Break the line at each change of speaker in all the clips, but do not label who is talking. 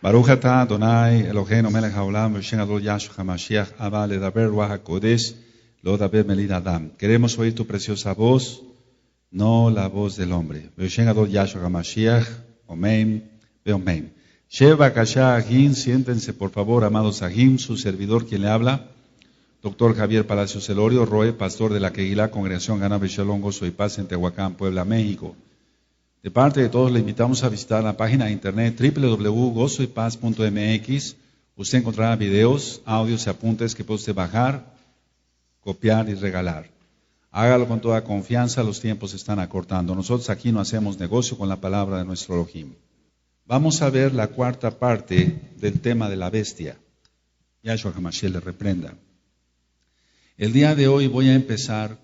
Baruch atah Adonai Eloheinu melech haolam v'shem adol Yahshua HaMashiach Abba ledaber ruach hakodesh lo daber melid adam. Queremos oír tu preciosa voz, no la voz del hombre. V'shem adol Yahshua HaMashiach, Omen, Beomen. Sheva Kasha Agim, siéntense por favor, amados Agim, su servidor quien le habla, Dr. Javier Palacios Elorio, Roe, pastor de la Kehilá, Congregación Gana Beshalom, Gozo y Paz en Tehuacán, Puebla, México. De parte de todos, le invitamos a visitar la página de internet www.gozoypaz.mx. Usted encontrará videos, audios y apuntes que puede usted bajar, copiar y regalar. Hágalo con toda confianza, los tiempos se están acortando. Nosotros aquí no hacemos negocio con la palabra de nuestro Elohim. Vamos a ver la cuarta parte del tema de la bestia. Yahshua HaMashiach le reprenda. El día de hoy voy a empezar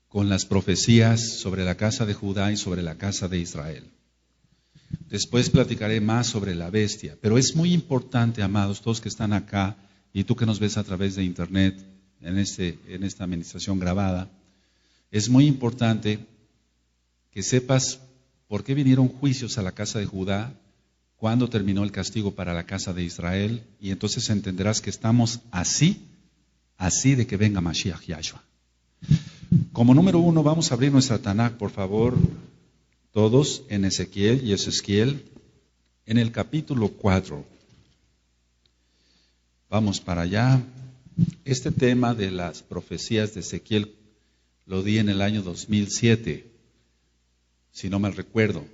con las profecías sobre la casa de Judá y sobre la casa de Israel. Después platicaré más sobre la bestia, pero es muy importante, amados, todos que están acá y tú que nos ves a través de internet en esta administración grabada, es muy importante que sepas por qué vinieron juicios a la casa de Judá, cuándo terminó el castigo para la casa de Israel, y entonces entenderás que estamos así de que venga Mashiach Yahshua. Como número 1, vamos a abrir nuestra Tanaj, por favor, todos en Ezequiel y Ezequiel, en el capítulo 4. Vamos para allá. Este tema de las profecías de Ezequiel lo di en el año 2007, si no mal recuerdo.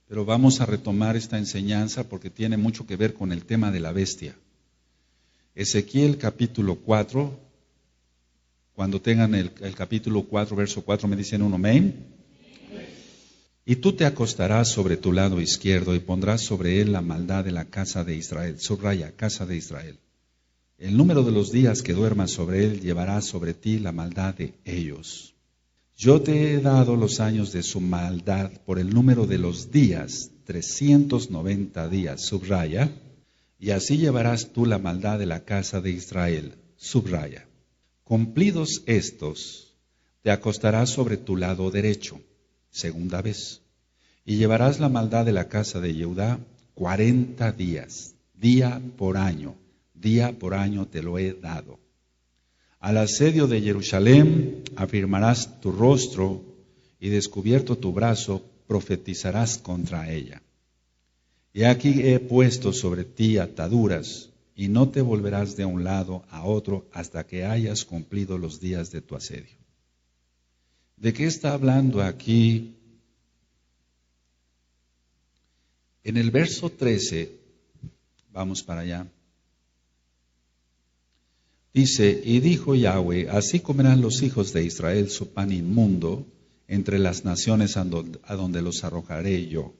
Pero vamos a retomar esta enseñanza porque tiene mucho que ver con el tema de la bestia. Ezequiel capítulo 4. Cuando tengan el capítulo 4, verso 4, me dicen un amén. Y tú te acostarás sobre tu lado izquierdo y pondrás sobre él la maldad de la casa de Israel. Subraya, casa de Israel. El número de los días que duermas sobre él llevará sobre ti la maldad de ellos. Yo te he dado los años de su maldad por el número de los días, 390 días. Subraya. Y así llevarás tú la maldad de la casa de Israel. Subraya. Cumplidos estos, te acostarás sobre tu lado derecho, segunda vez, y llevarás la maldad de la casa de Judá 40 días, día por año te lo he dado. Al asedio de Jerusalén afirmarás tu rostro y descubierto tu brazo profetizarás contra ella. Y aquí he puesto sobre ti ataduras, y no te volverás de un lado a otro hasta que hayas cumplido los días de tu asedio. ¿De qué está hablando aquí? En el verso 13, vamos para allá, dice, y dijo Yahweh, así comerán los hijos de Israel su pan inmundo entre las naciones a donde los arrojaré yo.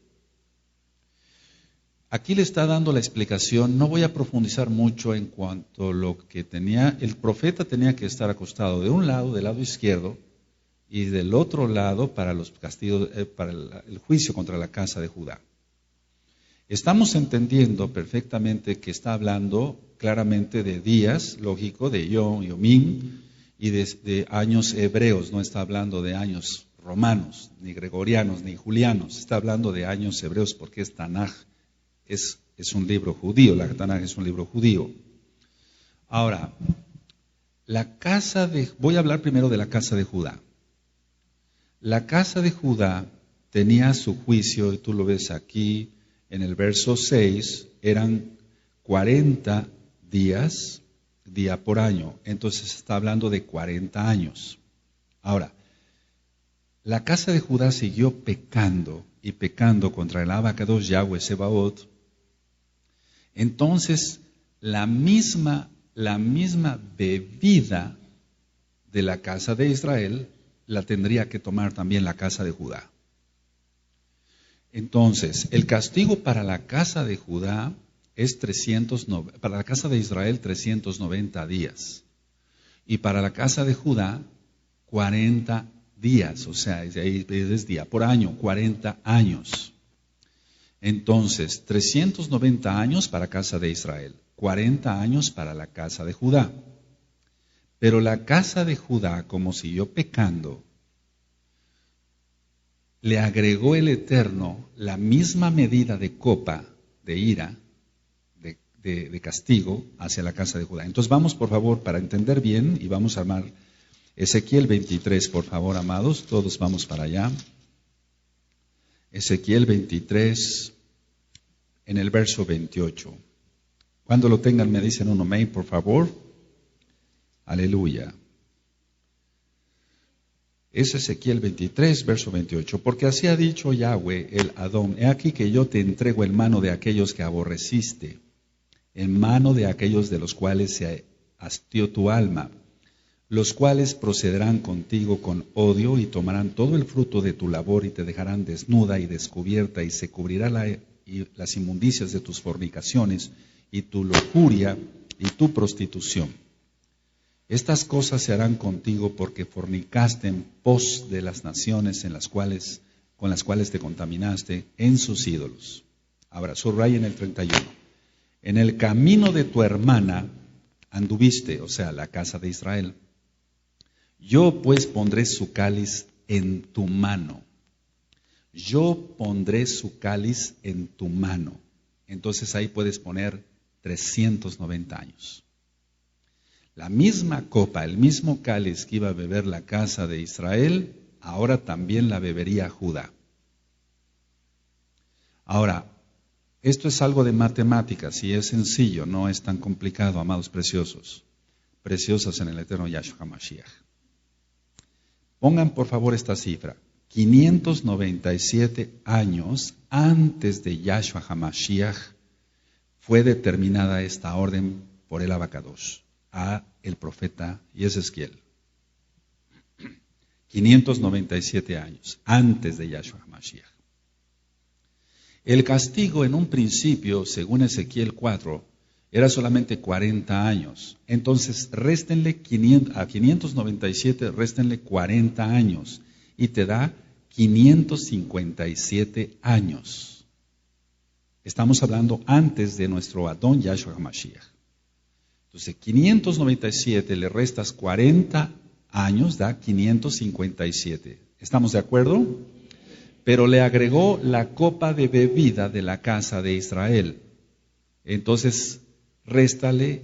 Aquí le está dando la explicación, no voy a profundizar mucho en cuanto a lo que tenía. El profeta tenía que estar acostado de un lado, del lado izquierdo, y del otro lado para los castigos, para el juicio contra la casa de Judá. Estamos entendiendo perfectamente que está hablando claramente de días, lógico, de Yom, Yomim, y de años hebreos, no está hablando de años romanos, ni gregorianos, ni julianos, está hablando de años hebreos porque es Tanaj. Es un libro judío, la Tanaj es un libro judío. Ahora, voy a hablar primero de la casa de Judá. La casa de Judá tenía su juicio, y tú lo ves aquí en el verso 6, eran 40 días, día por año. Entonces está hablando de 40 años. Ahora, la casa de Judá siguió pecando y pecando contra el Abacados Yahweh Sebaot. Entonces, la misma bebida de la casa de Israel la tendría que tomar también la casa de Judá. Entonces, el castigo para la casa de Judá es para la casa de Israel 390 días y para la casa de Judá 40 días, o sea, es día por año, 40 años. Entonces, 390 años para la casa de Israel, 40 años para la casa de Judá. Pero la casa de Judá, como siguió pecando, le agregó el Eterno la misma medida de copa de ira de castigo hacia la casa de Judá. Entonces vamos, por favor, para entender bien, y vamos a armar Ezequiel 23, por favor, amados, todos vamos para allá. Ezequiel 23, en el verso 28. Cuando lo tengan me dicen un amén, por favor. Aleluya. Es Ezequiel 23, verso 28. Porque así ha dicho Yahweh, el Adón: he aquí que yo te entrego en mano de aquellos que aborreciste, en mano de aquellos de los cuales se hastió tu alma, los cuales procederán contigo con odio y tomarán todo el fruto de tu labor y te dejarán desnuda y descubierta, y se cubrirá las inmundicias de tus fornicaciones y tu lujuria y tu prostitución. Estas cosas se harán contigo porque fornicaste en pos de las naciones con las cuales te contaminaste en sus ídolos. Ahora, subrayen el 31. En el camino de tu hermana anduviste, o sea, la casa de Israel. Yo pues pondré su cáliz en tu mano. Yo pondré su cáliz en tu mano. Entonces ahí puedes poner 390 años. La misma copa, el mismo cáliz que iba a beber la casa de Israel, ahora también la bebería Judá. Ahora, esto es algo de matemáticas y es sencillo, no es tan complicado, amados preciosos, preciosas en el eterno Yahshua HaMashiach. Pongan por favor esta cifra: 597 años antes de Yahshua HaMashiach fue determinada esta orden por el Abacadosh a el profeta Ezequiel. 597 años antes de Yahshua HaMashiach. El castigo en un principio, según Ezequiel 4, era solamente 40 años. Entonces, réstenle 597, réstenle 40 años y te da 557 años. Estamos hablando antes de nuestro Adón Yahshua HaMashiach. Entonces, 597 le restas 40 años, da 557. ¿Estamos de acuerdo? Pero le agregó la copa de bebida de la casa de Israel. Entonces, réstale,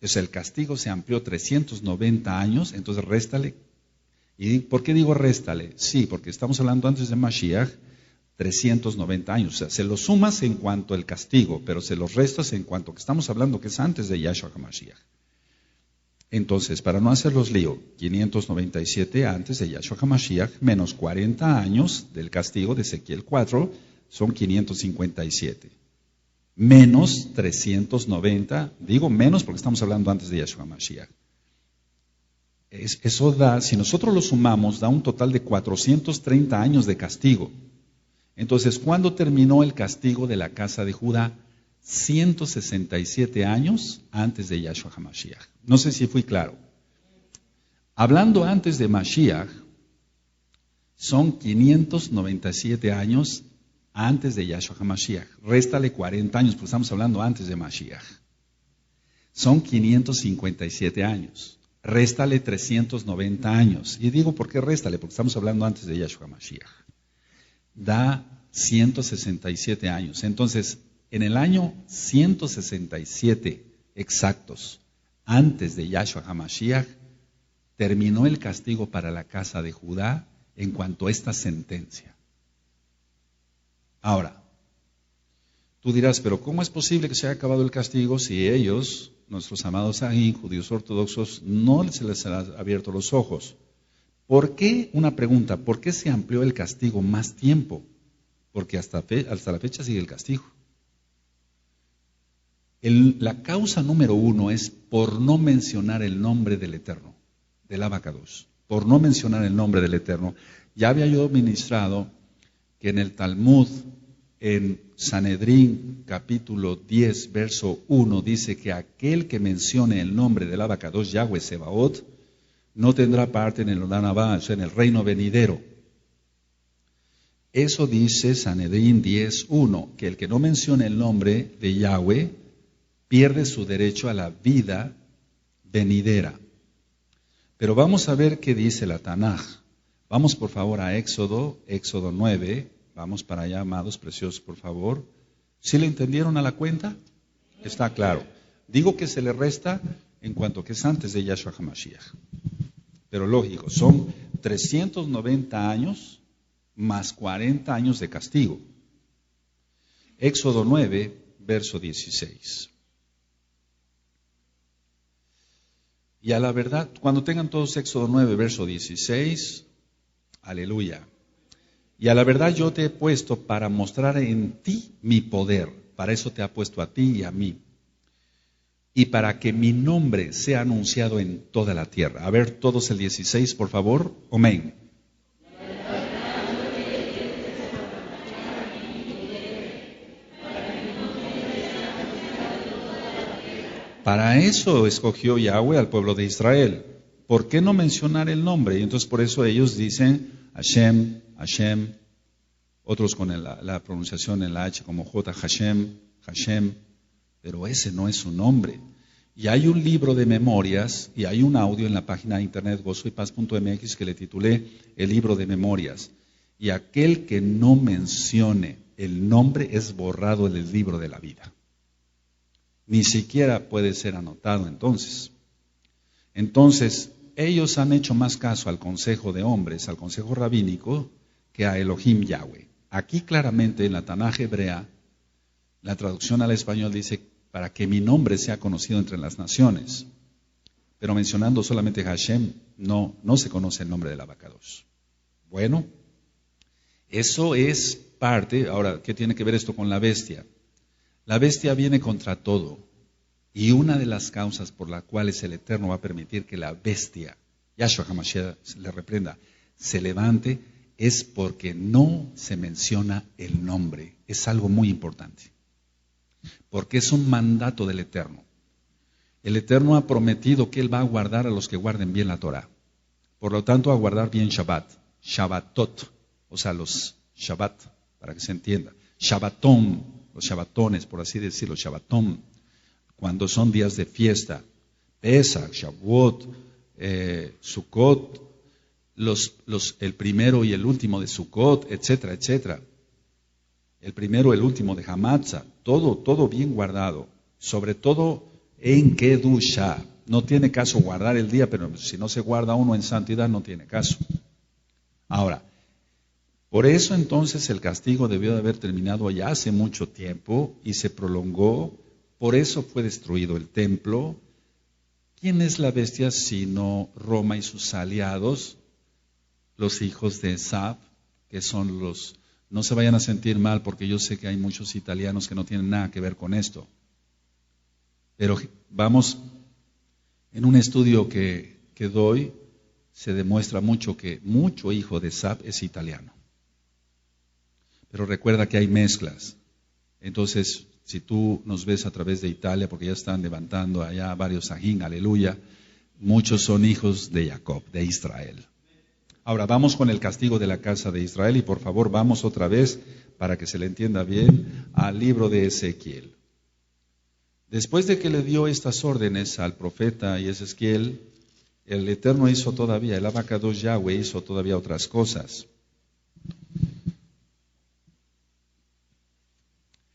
o sea, el castigo se amplió 390 años, entonces réstale. ¿Y por qué digo réstale? Sí, porque estamos hablando antes de Mashiach, 390 años. O sea, se los sumas en cuanto al castigo, pero se los restas en cuanto que estamos hablando que es antes de Yahshua HaMashiach. Entonces, para no hacerlos lío, 597 antes de Yahshua HaMashiach, menos 40 años del castigo de Ezequiel 4, son 557. Menos 390, digo menos porque estamos hablando antes de Yahshua HaMashiach. Eso da, si nosotros lo sumamos, da un total de 430 años de castigo. Entonces, ¿cuándo terminó el castigo de la casa de Judá? 167 años antes de Yahshua HaMashiach. No sé si fui claro. Hablando antes de Mashiach, son 597 años antes de Yahshua HaMashiach. Réstale 40 años, porque estamos hablando antes de Mashiach. Son 557 años. Réstale 390 años. Y digo, ¿por qué réstale? Porque estamos hablando antes de Yahshua HaMashiach. Da 167 años. Entonces, en el año 167 exactos, antes de Yahshua HaMashiach, terminó el castigo para la casa de Judá en cuanto a esta sentencia. Ahora, tú dirás, pero ¿cómo es posible que se haya acabado el castigo si ellos, nuestros amados ahí, judíos ortodoxos, no se les ha abierto los ojos? ¿Por qué? Una pregunta, ¿por qué se amplió el castigo más tiempo? Porque hasta la fecha sigue el castigo. La causa número 1 es por no mencionar el nombre del Eterno, del Abacadosh, por no mencionar el nombre del Eterno. Ya había yo ministrado que en el Talmud, en Sanedrín, capítulo 10, verso 1, dice que aquel que mencione el nombre del Abacadosh, Yahweh Sebaot, no tendrá parte en el Olam Abba, o sea, en el reino venidero. Eso dice Sanedrín 10:1, que el que no mencione el nombre de Yahweh pierde su derecho a la vida venidera. Pero vamos a ver qué dice la Tanaj. Vamos por favor a Éxodo 9. Vamos para allá, amados preciosos, por favor. ¿Sí le entendieron a la cuenta? Está claro. Digo que se le resta en cuanto que es antes de Yahshua HaMashiach. Pero lógico, son 390 años más 40 años de castigo. Éxodo 9, verso 16. Y a la verdad, cuando tengan todos Éxodo 9, verso 16, aleluya. Y a la verdad yo te he puesto para mostrar en ti mi poder. Para eso te ha puesto a ti y a mí. Y para que mi nombre sea anunciado en toda la tierra. A ver todos el 16, por favor. Amén. Para eso escogió Yahweh al pueblo de Israel. ¿Por qué no mencionar el nombre? Y entonces por eso ellos dicen Hashem, Hashem, otros con la pronunciación en la H como J, Hashem, Hashem, pero ese no es su nombre. Y hay un libro de memorias y hay un audio en la página de internet gozoypaz.mx que le titulé El libro de memorias. Y aquel que no mencione el nombre es borrado del libro de la vida. Ni siquiera puede ser anotado entonces. Entonces, ellos han hecho más caso al consejo de hombres, al consejo rabínico, que a Elohim Yahweh. Aquí claramente en la Tanaj hebrea, la traducción al español dice, para que mi nombre sea conocido entre las naciones. Pero mencionando solamente Hashem, no se conoce el nombre del abacados. Bueno, eso es parte. Ahora, ¿qué tiene que ver esto con la bestia? La bestia viene contra todo. Y una de las causas por las cuales el Eterno va a permitir que la bestia, Yahshua HaMashiach le reprenda, se levante, es porque no se menciona el nombre. Es algo muy importante. Porque es un mandato del Eterno. El Eterno ha prometido que Él va a guardar a los que guarden bien la Torah. Por lo tanto, a guardar bien Shabbat, Shabbatot, o sea, los Shabbat, para que se entienda. Shabbatón, los Shabbatones, por así decirlo, Shabbatón, cuando son días de fiesta. Pesach, Shavuot, Sukkot, el primero y el último de Sukkot, etcétera, etcétera. El primero y el último de Hamatzah, todo bien guardado. Sobre todo en Kedusha. No tiene caso guardar el día, pero si no se guarda uno en santidad, no tiene caso. Ahora, por eso entonces el castigo debió de haber terminado ya hace mucho tiempo y se prolongó. Por eso fue destruido el templo. ¿Quién es la bestia sino Roma y sus aliados? Los hijos de Esab, que son los... No se vayan a sentir mal porque yo sé que hay muchos italianos que no tienen nada que ver con esto. Pero vamos, en un estudio que doy, se demuestra mucho que mucho hijo de Esab es italiano. Pero recuerda que hay mezclas. Entonces, si tú nos ves a través de Italia, porque ya están levantando allá varios ajín, aleluya, muchos son hijos de Jacob, de Israel. Ahora vamos con el castigo de la casa de Israel y por favor vamos otra vez, para que se le entienda bien, al libro de Ezequiel. Después de que le dio estas órdenes al profeta Ezequiel, el Eterno hizo todavía, el Abacados Yahweh hizo todavía otras cosas.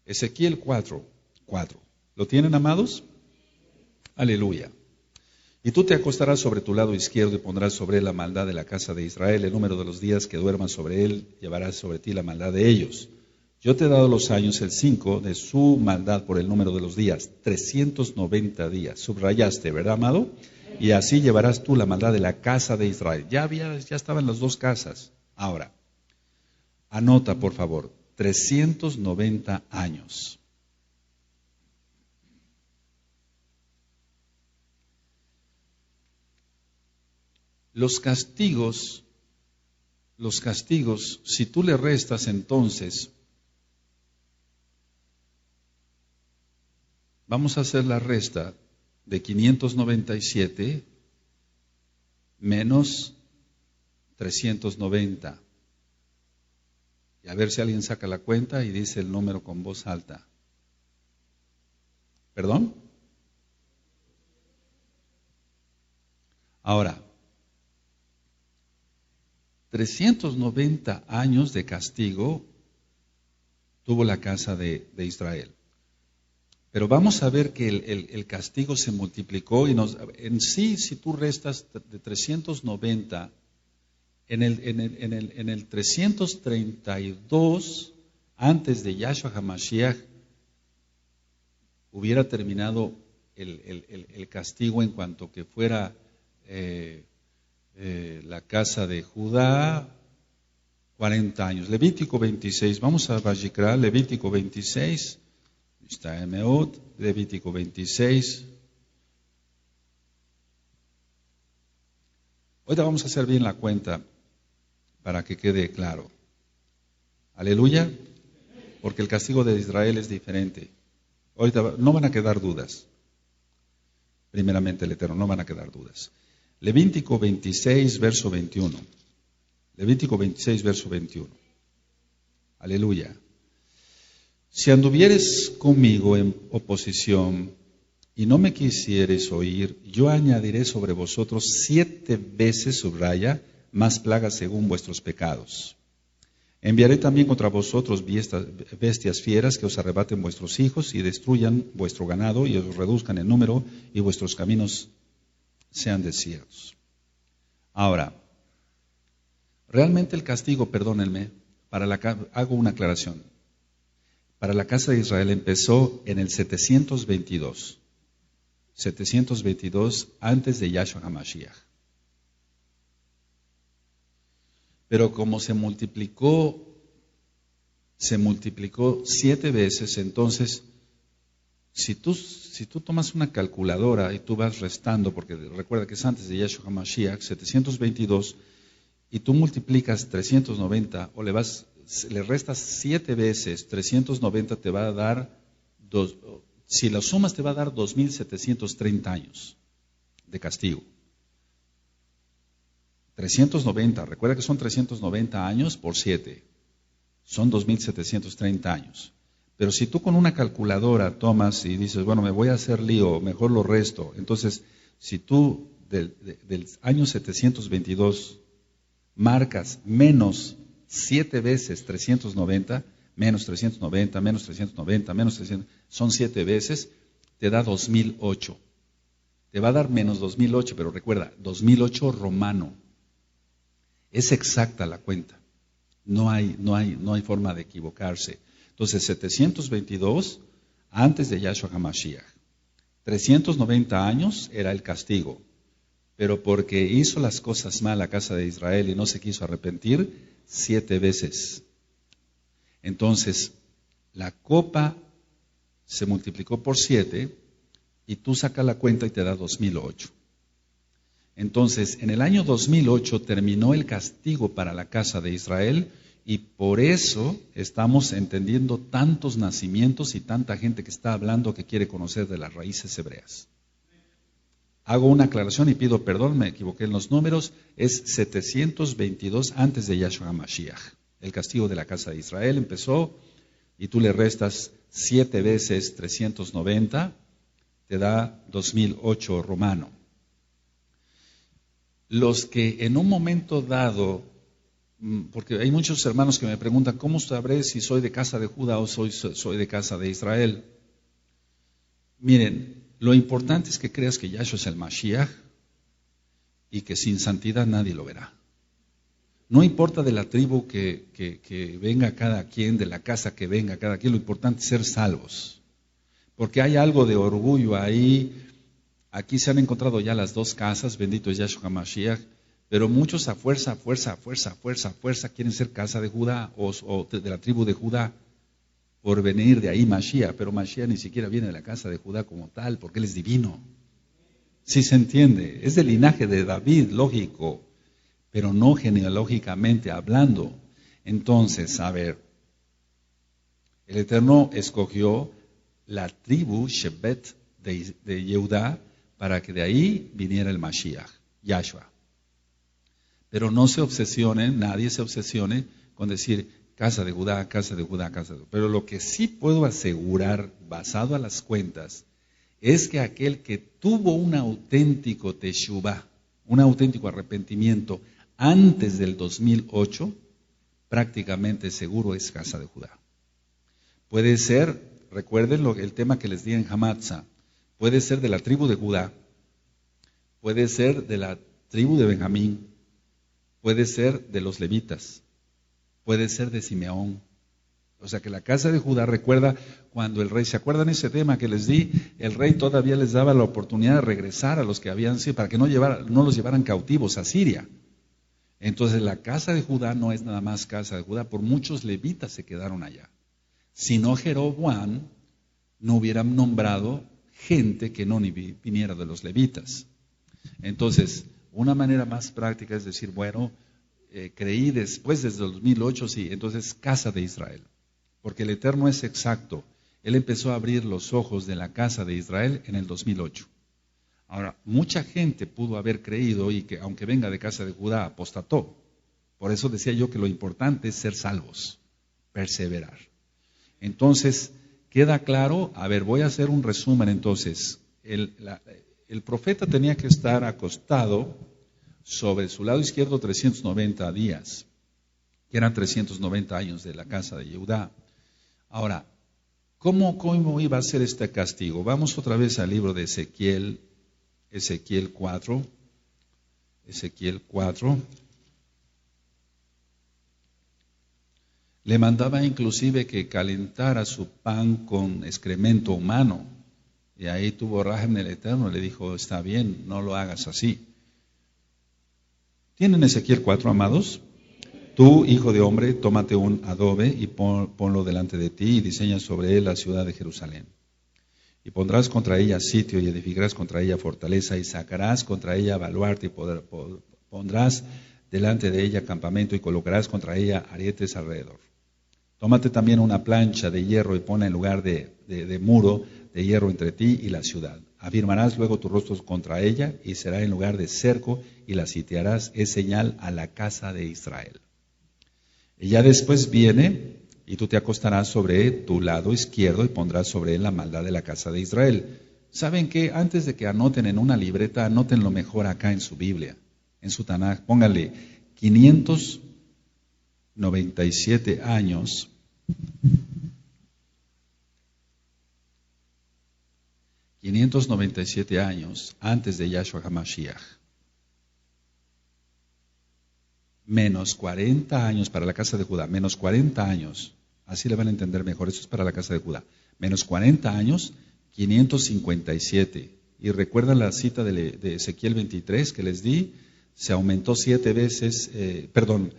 Ezequiel 4. ¿Lo tienen, amados? Aleluya. Y tú te acostarás sobre tu lado izquierdo y pondrás sobre él la maldad de la casa de Israel. El número de los días que duermas sobre él, llevarás sobre ti la maldad de ellos. Yo te he dado los años, el 5, de su maldad por el número de los días. 390 días. Subrayaste, ¿verdad, amado? Y así llevarás tú la maldad de la casa de Israel. Ya estaban las dos casas. Ahora, anota, por favor, 390 años. Los castigos, si tú le restas entonces, vamos a hacer la resta de 597 menos 390. Y a ver si alguien saca la cuenta y dice el número con voz alta. ¿Perdón? Ahora, 390 años de castigo tuvo la casa de Israel. Pero vamos a ver que el castigo se multiplicó y en sí, si tú restas de 390, en el 332, antes de Yahshua HaMashiach, hubiera terminado el castigo en cuanto que fuera la casa de Judá, 40 años. Levítico 26, vamos a Vayikra, Levítico 26, está Emeot, Levítico 26. Ahorita vamos a hacer bien la cuenta para que quede claro. Aleluya, porque el castigo de Israel es diferente. Ahorita no van a quedar dudas. Primeramente el Eterno, no van a quedar dudas. Levítico 26, verso 21. Levítico 26, verso 21. Aleluya. Si anduvieres conmigo en oposición y no me quisieres oír, yo añadiré sobre vosotros 7 veces, subraya, más plagas según vuestros pecados. Enviaré también contra vosotros bestias fieras que os arrebaten vuestros hijos y destruyan vuestro ganado y os reduzcan en número y vuestros caminos sean desiertos. Ahora, realmente el castigo, perdónenme, hago una aclaración. Para la casa de Israel empezó en el 722 antes de Yahshua HaMashiach. Pero como se multiplicó 7 veces, entonces, si tú tomas una calculadora y tú vas restando, porque recuerda que es antes de Yahshua HaMashiach, 722, y tú multiplicas 390, o le restas 7 veces, 390 te va a dar, si lo sumas te va a dar 2.730 años de castigo. 390, recuerda que son 390 años por 7, son 2.730 años. Pero si tú con una calculadora tomas y dices, bueno, me voy a hacer lío, mejor lo resto. Entonces, si tú del año 722 marcas menos 7 veces 390, menos 390, menos 390, menos 300, son 7 veces, te da 2008. Te va a dar menos 2008, pero recuerda, 2008 romano. Es exacta la cuenta. No hay forma de equivocarse. Entonces, 722 antes de Yahshua HaMashiach. 390 años era el castigo. Pero porque hizo las cosas mal la casa de Israel y no se quiso arrepentir, 7 veces. Entonces, la copa se multiplicó por 7 y tú sacas la cuenta y te da 2008. Entonces, en el año 2008 terminó el castigo para la casa de Israel y por eso estamos entendiendo tantos nacimientos y tanta gente que está hablando que quiere conocer de las raíces hebreas. Hago una aclaración y pido perdón, me equivoqué en los números, es 722 antes de Yahshua HaMashiach. El castigo de la casa de Israel empezó y tú le restas 7 veces 390, te da 2008 romano. Los que en un momento dado, porque hay muchos hermanos que me preguntan, ¿cómo sabré si soy de casa de Judá o soy de casa de Israel? Miren, lo importante es que creas que Yahshua es el Mashiach y que sin santidad nadie lo verá. No importa de la tribu que venga cada quien, de la casa que venga cada quien, lo importante es ser salvos. Porque hay algo de orgullo ahí. Aquí se han encontrado ya las dos casas, bendito es Yahshua HaMashiach, pero muchos a fuerza quieren ser casa de Judá o de la tribu de Judá por venir de ahí Mashiach, pero Mashiach ni siquiera viene de la casa de Judá como tal, porque él es divino. Sí se entiende, es del linaje de David, lógico, pero no genealógicamente hablando. Entonces, a ver, el Eterno escogió la tribu Shebet de Yehudá para que de ahí viniera el Mashiach, Yahshua. Pero no se obsesionen, nadie se obsesione con decir casa de Judá, casa de Judá, casa de Judá. Pero lo que sí puedo asegurar, basado a las cuentas, es que aquel que tuvo un auténtico teshuvá, un auténtico arrepentimiento antes del 2008, prácticamente seguro es casa de Judá. Puede ser recuerden el tema que les di en Hamatza, puede ser de la tribu de Judá, puede ser de la tribu de Benjamín, puede ser de los levitas, puede ser de Simeón. O sea que la casa de Judá, recuerda cuando el rey, ¿se acuerdan ese tema que les di? El rey todavía les daba la oportunidad de regresar a los que habían sido, para que no los llevaran cautivos a Siria. Entonces la casa de Judá no es nada más casa de Judá, por muchos levitas se quedaron allá. Si no, Jeroboam no hubiera nombrado gente que no viniera de los levitas. Entonces, una manera más práctica es decir, bueno, creí después desde el 2008, sí, entonces casa de Israel. Porque el Eterno es exacto. Él empezó a abrir los ojos de la casa de Israel en el 2008. Ahora, mucha gente pudo haber creído y que aunque venga de casa de Judá, apostató. Por eso decía yo que lo importante es ser salvos, perseverar. Entonces, queda claro, a ver, voy a hacer un resumen entonces. El profeta tenía que estar acostado sobre su lado izquierdo 390 días, que eran 390 años de la casa de Judá. Ahora, ¿cómo iba a ser este castigo? Vamos otra vez al libro de Ezequiel 4. Ezequiel 4. Le mandaba inclusive que calentara su pan con excremento humano. Y ahí tuvo Rajem el Eterno, le dijo, está bien, no lo hagas así. ¿Tienen Ezequiel 4, amados? Tú, hijo de hombre, tómate un adobe y ponlo delante de ti y diseña sobre él la ciudad de Jerusalén. Y pondrás contra ella sitio y edificarás contra ella fortaleza y sacarás contra ella baluarte y pondrás delante de ella campamento y colocarás contra ella arietes alrededor. Tómate también una plancha de hierro y ponla en lugar de muro de hierro entre ti y la ciudad. Afirmarás luego tus rostros contra ella y será en lugar de cerco y la sitiarás, es señal a la casa de Israel. Y ya después viene, y tú te acostarás sobre tu lado izquierdo y pondrás sobre él la maldad de la casa de Israel. ¿Saben qué? Antes de que anoten en una libreta, anoten lo mejor acá en su Biblia, en su Tanaj. Pónganle 597 años. 597 años antes de Yahshua HaMashiach. Menos 40 años para la casa de Judá, menos 40 años, así le van a entender mejor, eso es para la casa de Judá, menos 40 años, 557. Y recuerdan la cita de Ezequiel 23 que les di, se aumentó 7 veces,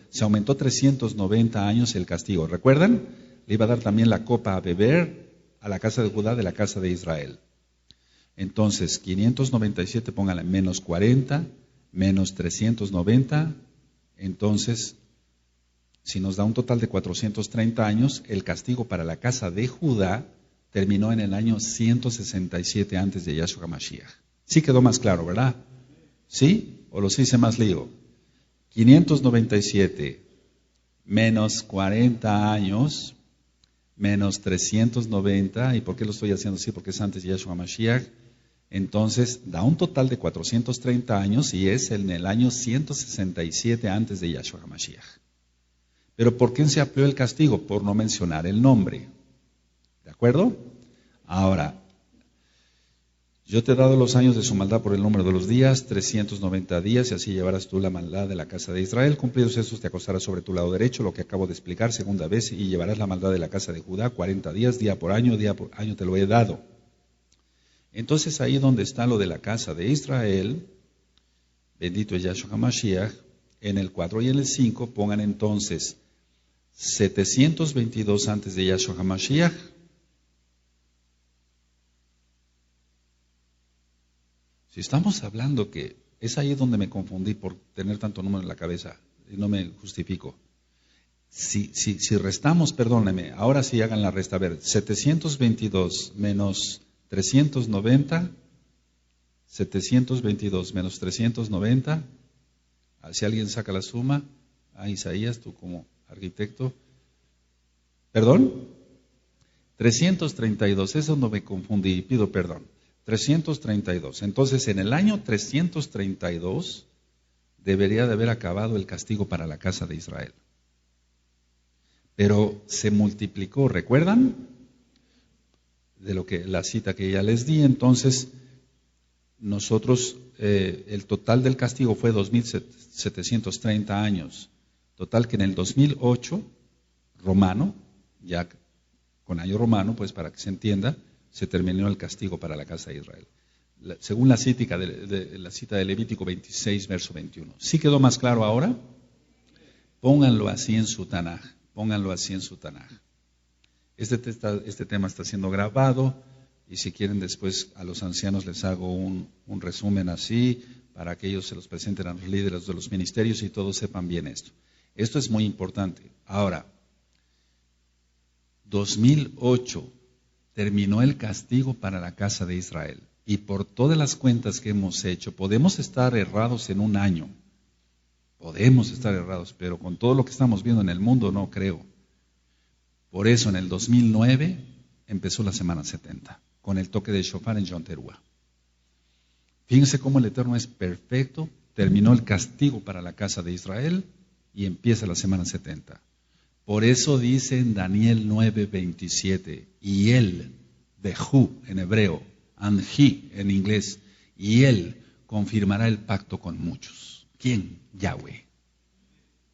se aumentó 390 años el castigo. ¿Recuerdan? Le iba a dar también la copa a beber a la casa de Judá de la casa de Israel. Entonces, 597, pónganle menos 40, menos 390. Entonces, si nos da un total de 430 años, el castigo para la casa de Judá terminó en el año 167 antes de Yahshua HaMashiach. Sí quedó más claro, ¿verdad? ¿Sí? ¿O los hice más lío? 597 menos 40 años, menos 390. ¿Y por qué lo estoy haciendo así? Porque es antes de Yahshua HaMashiach. Entonces, da un total de 430 años y es en el año 167 antes de Yahshua HaMashiach. Pero ¿por qué se amplió el castigo? Por no mencionar el nombre. ¿De acuerdo? Ahora, yo te he dado los años de su maldad por el número de los días, 390 días, y así llevarás tú la maldad de la casa de Israel. Cumplidos esos, te acostarás sobre tu lado derecho, lo que acabo de explicar segunda vez, y llevarás la maldad de la casa de Judá 40 días, día por año te lo he dado. Entonces ahí donde está lo de la casa de Israel, bendito es Yahshua HaMashiach, en el 4 y en el 5 pongan entonces 722 antes de Yahshua HaMashiach. Si estamos hablando que es ahí donde me confundí por tener tanto número en la cabeza, y no me justifico. Si restamos, perdónenme, ahora sí hagan la resta. A ver, 722 menos 390, 722 menos 390, si alguien saca la suma, Isaías, tú como arquitecto, ¿perdón? 332, eso no me confundí, pido perdón, 332. Entonces, en el año 332 debería de haber acabado el castigo para la casa de Israel. Pero se multiplicó, ¿recuerdan? la cita que ya les di. Entonces, nosotros, el total del castigo fue 2.730 años. Total que en el 2008, romano, ya con año romano, pues para que se entienda, se terminó el castigo para la casa de Israel. Según la cita de Levítico 26, verso 21. ¿Sí quedó más claro ahora? Pónganlo así en su Tanaj. Pónganlo así en su Tanaj. Este tema está siendo grabado y si quieren después a los ancianos les hago un resumen así para que ellos se los presenten a los líderes de los ministerios y todos sepan bien esto. Esto es muy importante. Ahora, 2008 terminó el castigo para la casa de Israel y por todas las cuentas que hemos hecho, podemos estar errados en un año. Podemos estar errados, pero con todo lo que estamos viendo en el mundo no creo. Por eso en el 2009 empezó la semana 70, con el toque de shofar en Yom Teruah. Fíjense cómo el Eterno es perfecto, terminó el castigo para la casa de Israel y empieza la semana 70. Por eso dice en Daniel 9:27, y él, Bejú en hebreo, Anji en inglés, y él confirmará el pacto con muchos. ¿Quién? Yahweh.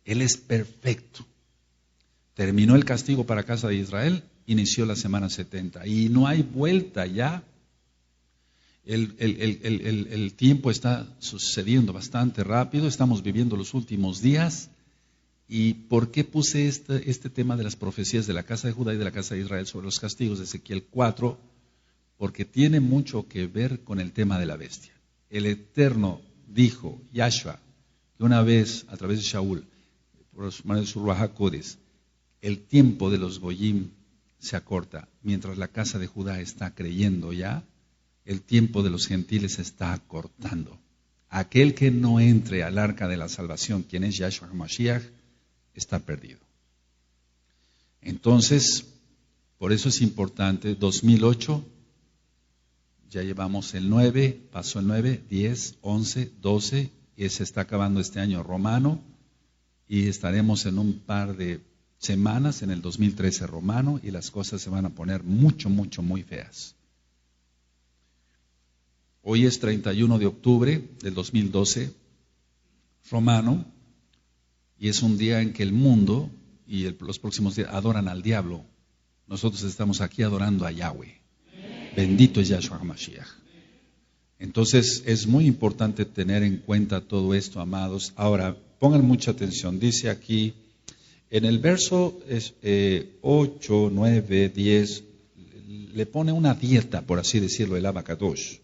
Él es perfecto. Terminó el castigo para casa de Israel, inició la semana 70 y no hay vuelta ya. El tiempo está sucediendo bastante rápido, estamos viviendo los últimos días. ¿Y por qué puse este tema de las profecías de la casa de Judá y de la casa de Israel sobre los castigos de Ezequiel 4? Porque tiene mucho que ver con el tema de la bestia. El Eterno dijo, Yahshua, que una vez a través de Shaul, por su Ruach HaKodesh, el tiempo de los Goyim se acorta, mientras la casa de Judá está creyendo ya, el tiempo de los gentiles se está acortando. Aquel que no entre al arca de la salvación, quien es Yahshua HaMashiach, está perdido. Entonces, por eso es importante, 2008, ya llevamos el 9, pasó el 9, 10, 11, 12, y se está acabando este año romano, y estaremos en un par de semanas en el 2013 romano, y las cosas se van a poner muy feas. Hoy es 31 de octubre del 2012, romano, y es un día en que el mundo y los próximos días adoran al diablo. Nosotros estamos aquí adorando a Yahweh. Bendito es Yahshua HaMashiach. Entonces es muy importante tener en cuenta todo esto, amados. Ahora, pongan mucha atención. Dice aquí, en el verso 8, 9, 10, le pone una dieta, por así decirlo, el Abacadosh.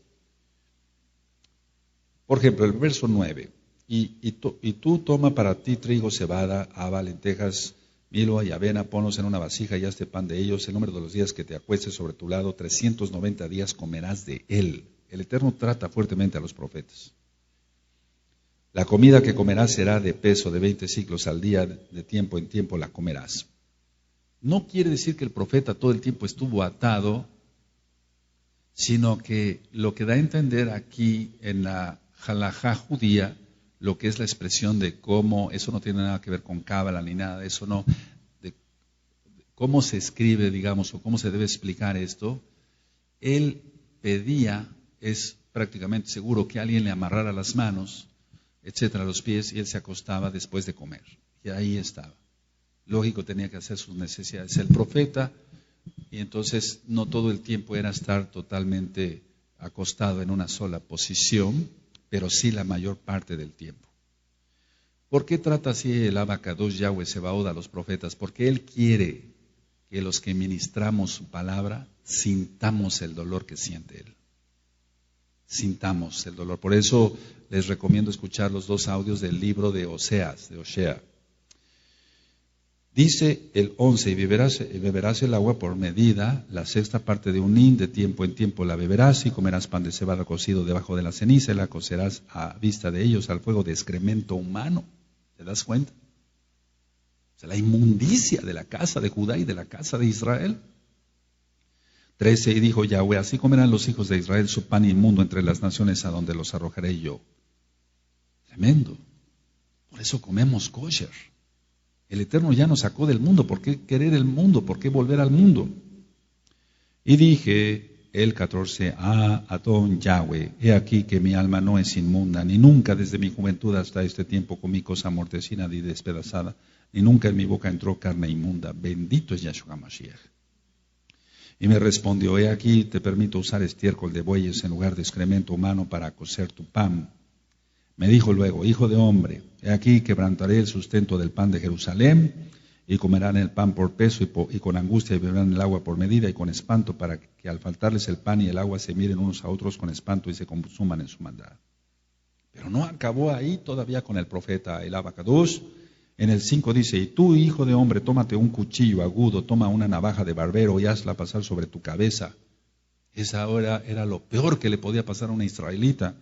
Por ejemplo, el verso 9. Y tú toma para ti trigo, cebada, haba, lentejas, milho y avena, ponlos en una vasija y hazte pan de ellos. El número de los días que te acuestes sobre tu lado, 390 días comerás de él. El Eterno trata fuertemente a los profetas. La comida que comerás será de peso de 20 ciclos al día, de tiempo en tiempo la comerás. No quiere decir que el profeta todo el tiempo estuvo atado, sino que lo que da a entender aquí en la halajá judía, lo que es la expresión de cómo, eso no tiene nada que ver con cábala ni nada de eso, no, de cómo se escribe, digamos, o cómo se debe explicar esto. Él pedía, es prácticamente seguro, que alguien le amarrara las manos, etcétera, los pies, y él se acostaba después de comer. Y ahí estaba. Lógico, tenía que hacer sus necesidades. El profeta, y entonces no todo el tiempo era estar totalmente acostado en una sola posición, pero sí la mayor parte del tiempo. ¿Por qué trata así el Abacadosh Yahweh Sebaot a los profetas? Porque Él quiere que los que ministramos su palabra sintamos el dolor que siente Él. Sintamos el dolor. Por eso les recomiendo escuchar los 2 audios del libro de Oseas, de Oshea. Dice el 11, y beberás el agua por medida, la 6ª parte de un hin, de tiempo en tiempo la beberás, y comerás pan de cebada cocido debajo de la ceniza, y la cocerás a vista de ellos al fuego de excremento humano. ¿Te das cuenta? O sea, la inmundicia de la casa de Judá y de la casa de Israel. 13, y dijo Yahweh, así comerán los hijos de Israel su pan inmundo entre las naciones a donde los arrojaré yo. Tremendo. Por eso comemos kosher. El Eterno ya nos sacó del mundo. ¿Por qué querer el mundo? ¿Por qué volver al mundo? Y dije el 14, Adón Yahweh, he aquí que mi alma no es inmunda, ni nunca desde mi juventud hasta este tiempo comí cosa mortecina ni despedazada, ni nunca en mi boca entró carne inmunda. Bendito es Yahshua Mashiach. Y me respondió, he aquí te permito usar estiércol de bueyes en lugar de excremento humano para cocer tu pan. Me dijo luego, hijo de hombre, he aquí quebrantaré el sustento del pan de Jerusalén, y comerán el pan por peso, y con angustia y beberán el agua por medida, y con espanto, para que al faltarles el pan y el agua se miren unos a otros con espanto y se consuman en su maldad. Pero no acabó ahí todavía con el profeta el Abacados. En el 5 dice, y tú, hijo de hombre, tómate un cuchillo agudo, toma una navaja de barbero y hazla pasar sobre tu cabeza. Esa hora era lo peor que le podía pasar a una israelita.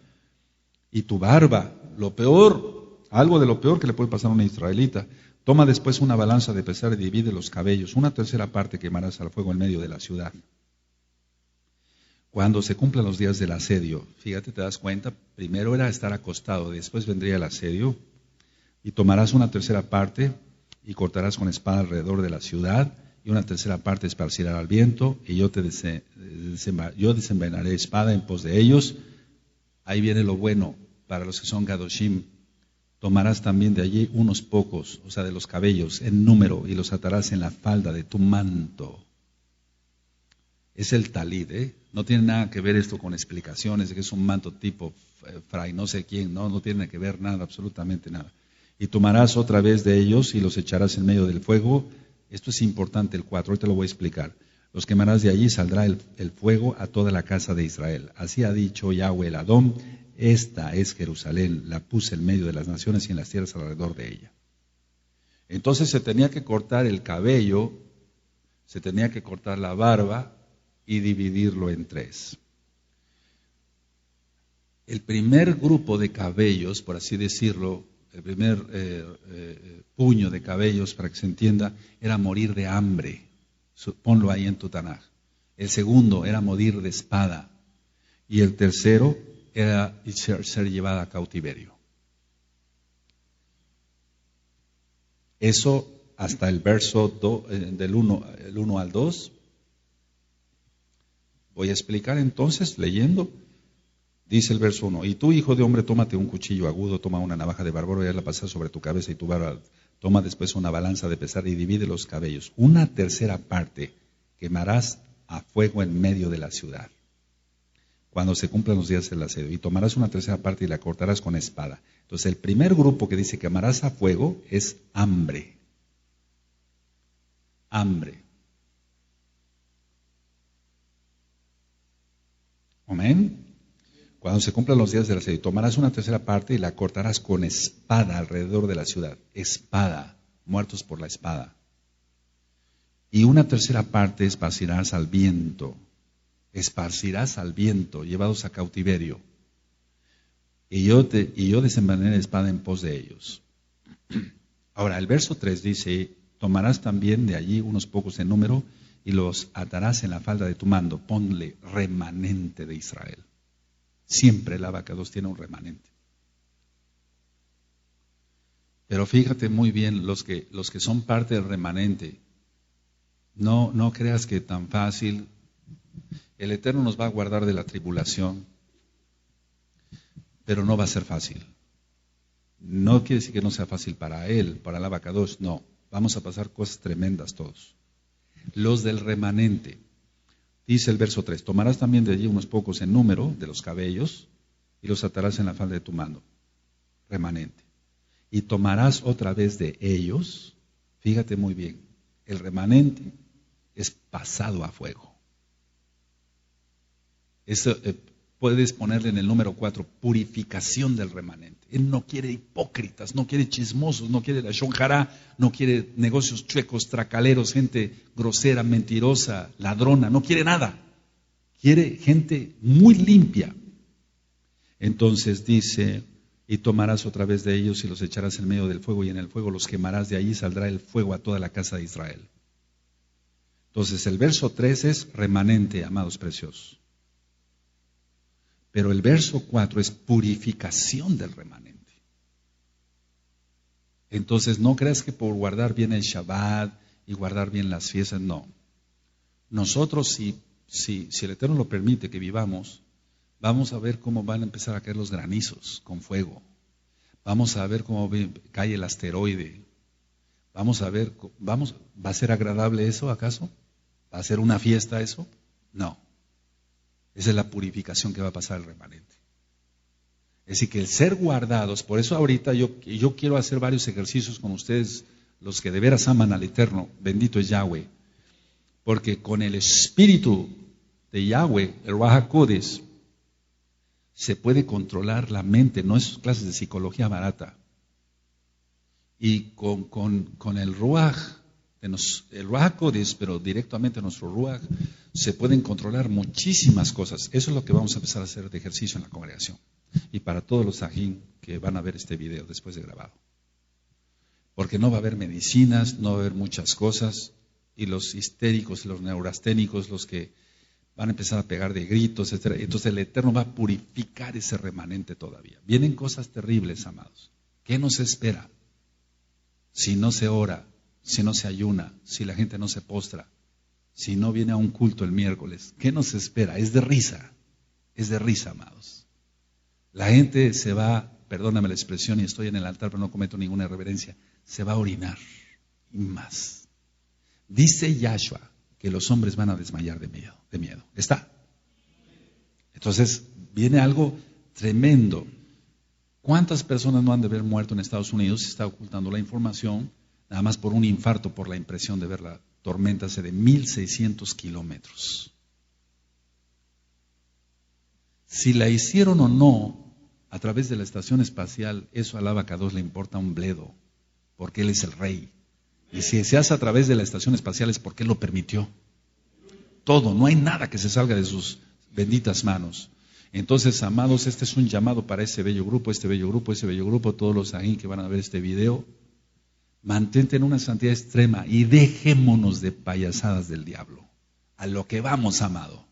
Y tu barba, lo peor, algo de lo peor que le puede pasar a una israelita. Toma después una balanza de pesar y divide los cabellos. Una tercera parte quemarás al fuego en medio de la ciudad. Cuando se cumplan los días del asedio, fíjate, te das cuenta, primero era estar acostado, después vendría el asedio, y tomarás una tercera parte y cortarás con espada alrededor de la ciudad, y una tercera parte esparcirá al viento, y yo desenvainaré espada en pos de ellos. Ahí viene lo bueno para los que son Gadoshim. Tomarás también de allí unos pocos, o sea, de los cabellos, en número, y los atarás en la falda de tu manto. Es el talid, ¿eh? No tiene nada que ver esto con explicaciones de que es un manto tipo fray no sé quién, no tiene que ver nada, absolutamente nada. Y tomarás otra vez de ellos y los echarás en medio del fuego. Esto es importante, el 4, ahorita lo voy a explicar. Los quemarás de allí, saldrá el fuego a toda la casa de Israel. Así ha dicho Yahweh el Adón. Esta es Jerusalén, la puse en medio de las naciones y en las tierras alrededor de ella. Entonces se tenía que cortar el cabello, se tenía que cortar la barba y dividirlo en 3. El primer grupo de cabellos, por así decirlo, el primer puño de cabellos, para que se entienda, era morir de hambre. Ponlo ahí en tu Tanaj. El segundo era morir de espada. Y el tercero era ser llevada a cautiverio. Eso hasta el verso del 1 al 2. Voy a explicar entonces leyendo. Dice el verso 1, y tú, hijo de hombre, tómate un cuchillo agudo, toma una navaja de barbero y hazla pasar sobre tu cabeza y tu barba. Toma después una balanza de pesar y divide los cabellos. Una tercera parte quemarás a fuego en medio de la ciudad, cuando se cumplan los días del asedio. Y tomarás una tercera parte y la cortarás con espada. Entonces el primer grupo que dice quemarás a fuego es hambre. Hambre. Amén. Cuando se cumplan los días del asedio, tomarás una tercera parte y la cortarás con espada alrededor de la ciudad. Espada, muertos por la espada. Y una tercera parte esparcirás al viento. Esparcirás al viento, llevados a cautiverio. Y yo desenvainaré espada en pos de ellos. Ahora, el verso 3 dice, tomarás también de allí unos pocos en número y los atarás en la falda de tu mando. Ponle remanente de Israel. Siempre el Abacados tiene un remanente. Pero fíjate muy bien, los que son parte del remanente, no creas que tan fácil. El Eterno nos va a guardar de la tribulación, pero no va a ser fácil. No quiere decir que no sea fácil para él, para el Abacados, no. Vamos a pasar cosas tremendas todos. Los del remanente. Dice el verso 3, tomarás también de allí unos pocos en número de los cabellos y los atarás en la falda de tu mando, remanente. Y tomarás otra vez de ellos, fíjate muy bien, el remanente es pasado a fuego. Eso puedes ponerle en el número 4, purificación del remanente. Él no quiere hipócritas, no quiere chismosos, no quiere la shonjara, no quiere negocios chuecos, tracaleros, gente grosera, mentirosa, ladrona, no quiere nada. Quiere gente muy limpia. Entonces dice, y tomarás otra vez de ellos y los echarás en medio del fuego y en el fuego los quemarás, de allí saldrá el fuego a toda la casa de Israel. Entonces el verso 3 es remanente, amados preciosos. Pero el verso 4 es purificación del remanente. Entonces no creas que por guardar bien el Shabbat y guardar bien las fiestas, no. Nosotros si si el Eterno lo permite que vivamos, vamos a ver cómo van a empezar a caer los granizos con fuego. Vamos a ver cómo cae el asteroide. Vamos a ver, ¿va a ser agradable eso acaso? ¿Va a ser una fiesta eso? No. Esa es la purificación que va a pasar el remanente. Es decir, que el ser guardados, por eso ahorita yo quiero hacer varios ejercicios con ustedes, los que de veras aman al Eterno, bendito es Yahweh, porque con el espíritu de Yahweh, el Ruach HaKodesh, se puede controlar la mente, no es clases de psicología barata. Y con el Ruach, el Ruach HaKodesh, pero directamente nuestro Ruach, se pueden controlar muchísimas cosas. Eso es lo que vamos a empezar a hacer de ejercicio en la congregación. Y para todos los sajín que van a ver este video después de grabado. Porque no va a haber medicinas, no va a haber muchas cosas, y los histéricos, los neurasténicos, los que van a empezar a pegar de gritos, etc. Entonces el Eterno va a purificar ese remanente todavía. Vienen cosas terribles, amados. ¿Qué nos espera? Si no se ora, si no se ayuna, si la gente no se postra, si no viene a un culto el miércoles, ¿qué nos espera? Es de risa, amados. La gente se va, perdóname la expresión y estoy en el altar pero no cometo ninguna irreverencia, se va a orinar y más. Dice Yahshua que los hombres van a desmayar de miedo. ¿Está? Entonces viene algo tremendo. ¿Cuántas personas no han de haber muerto en Estados Unidos? Se está ocultando la información, nada más por un infarto, por la impresión de ver la tormenta de 1,600 kilómetros. Si la hicieron o no a través de la estación espacial, eso al Abacados le importa un bledo, porque Él es el Rey. Y si se hace a través de la estación espacial es porque Él lo permitió. Todo, no hay nada que se salga de sus benditas manos. Entonces, amados, este es un llamado para ese bello grupo, todos los ahí que van a ver este video. Mantente en una santidad extrema y dejémonos de payasadas del diablo. A lo que vamos, amado.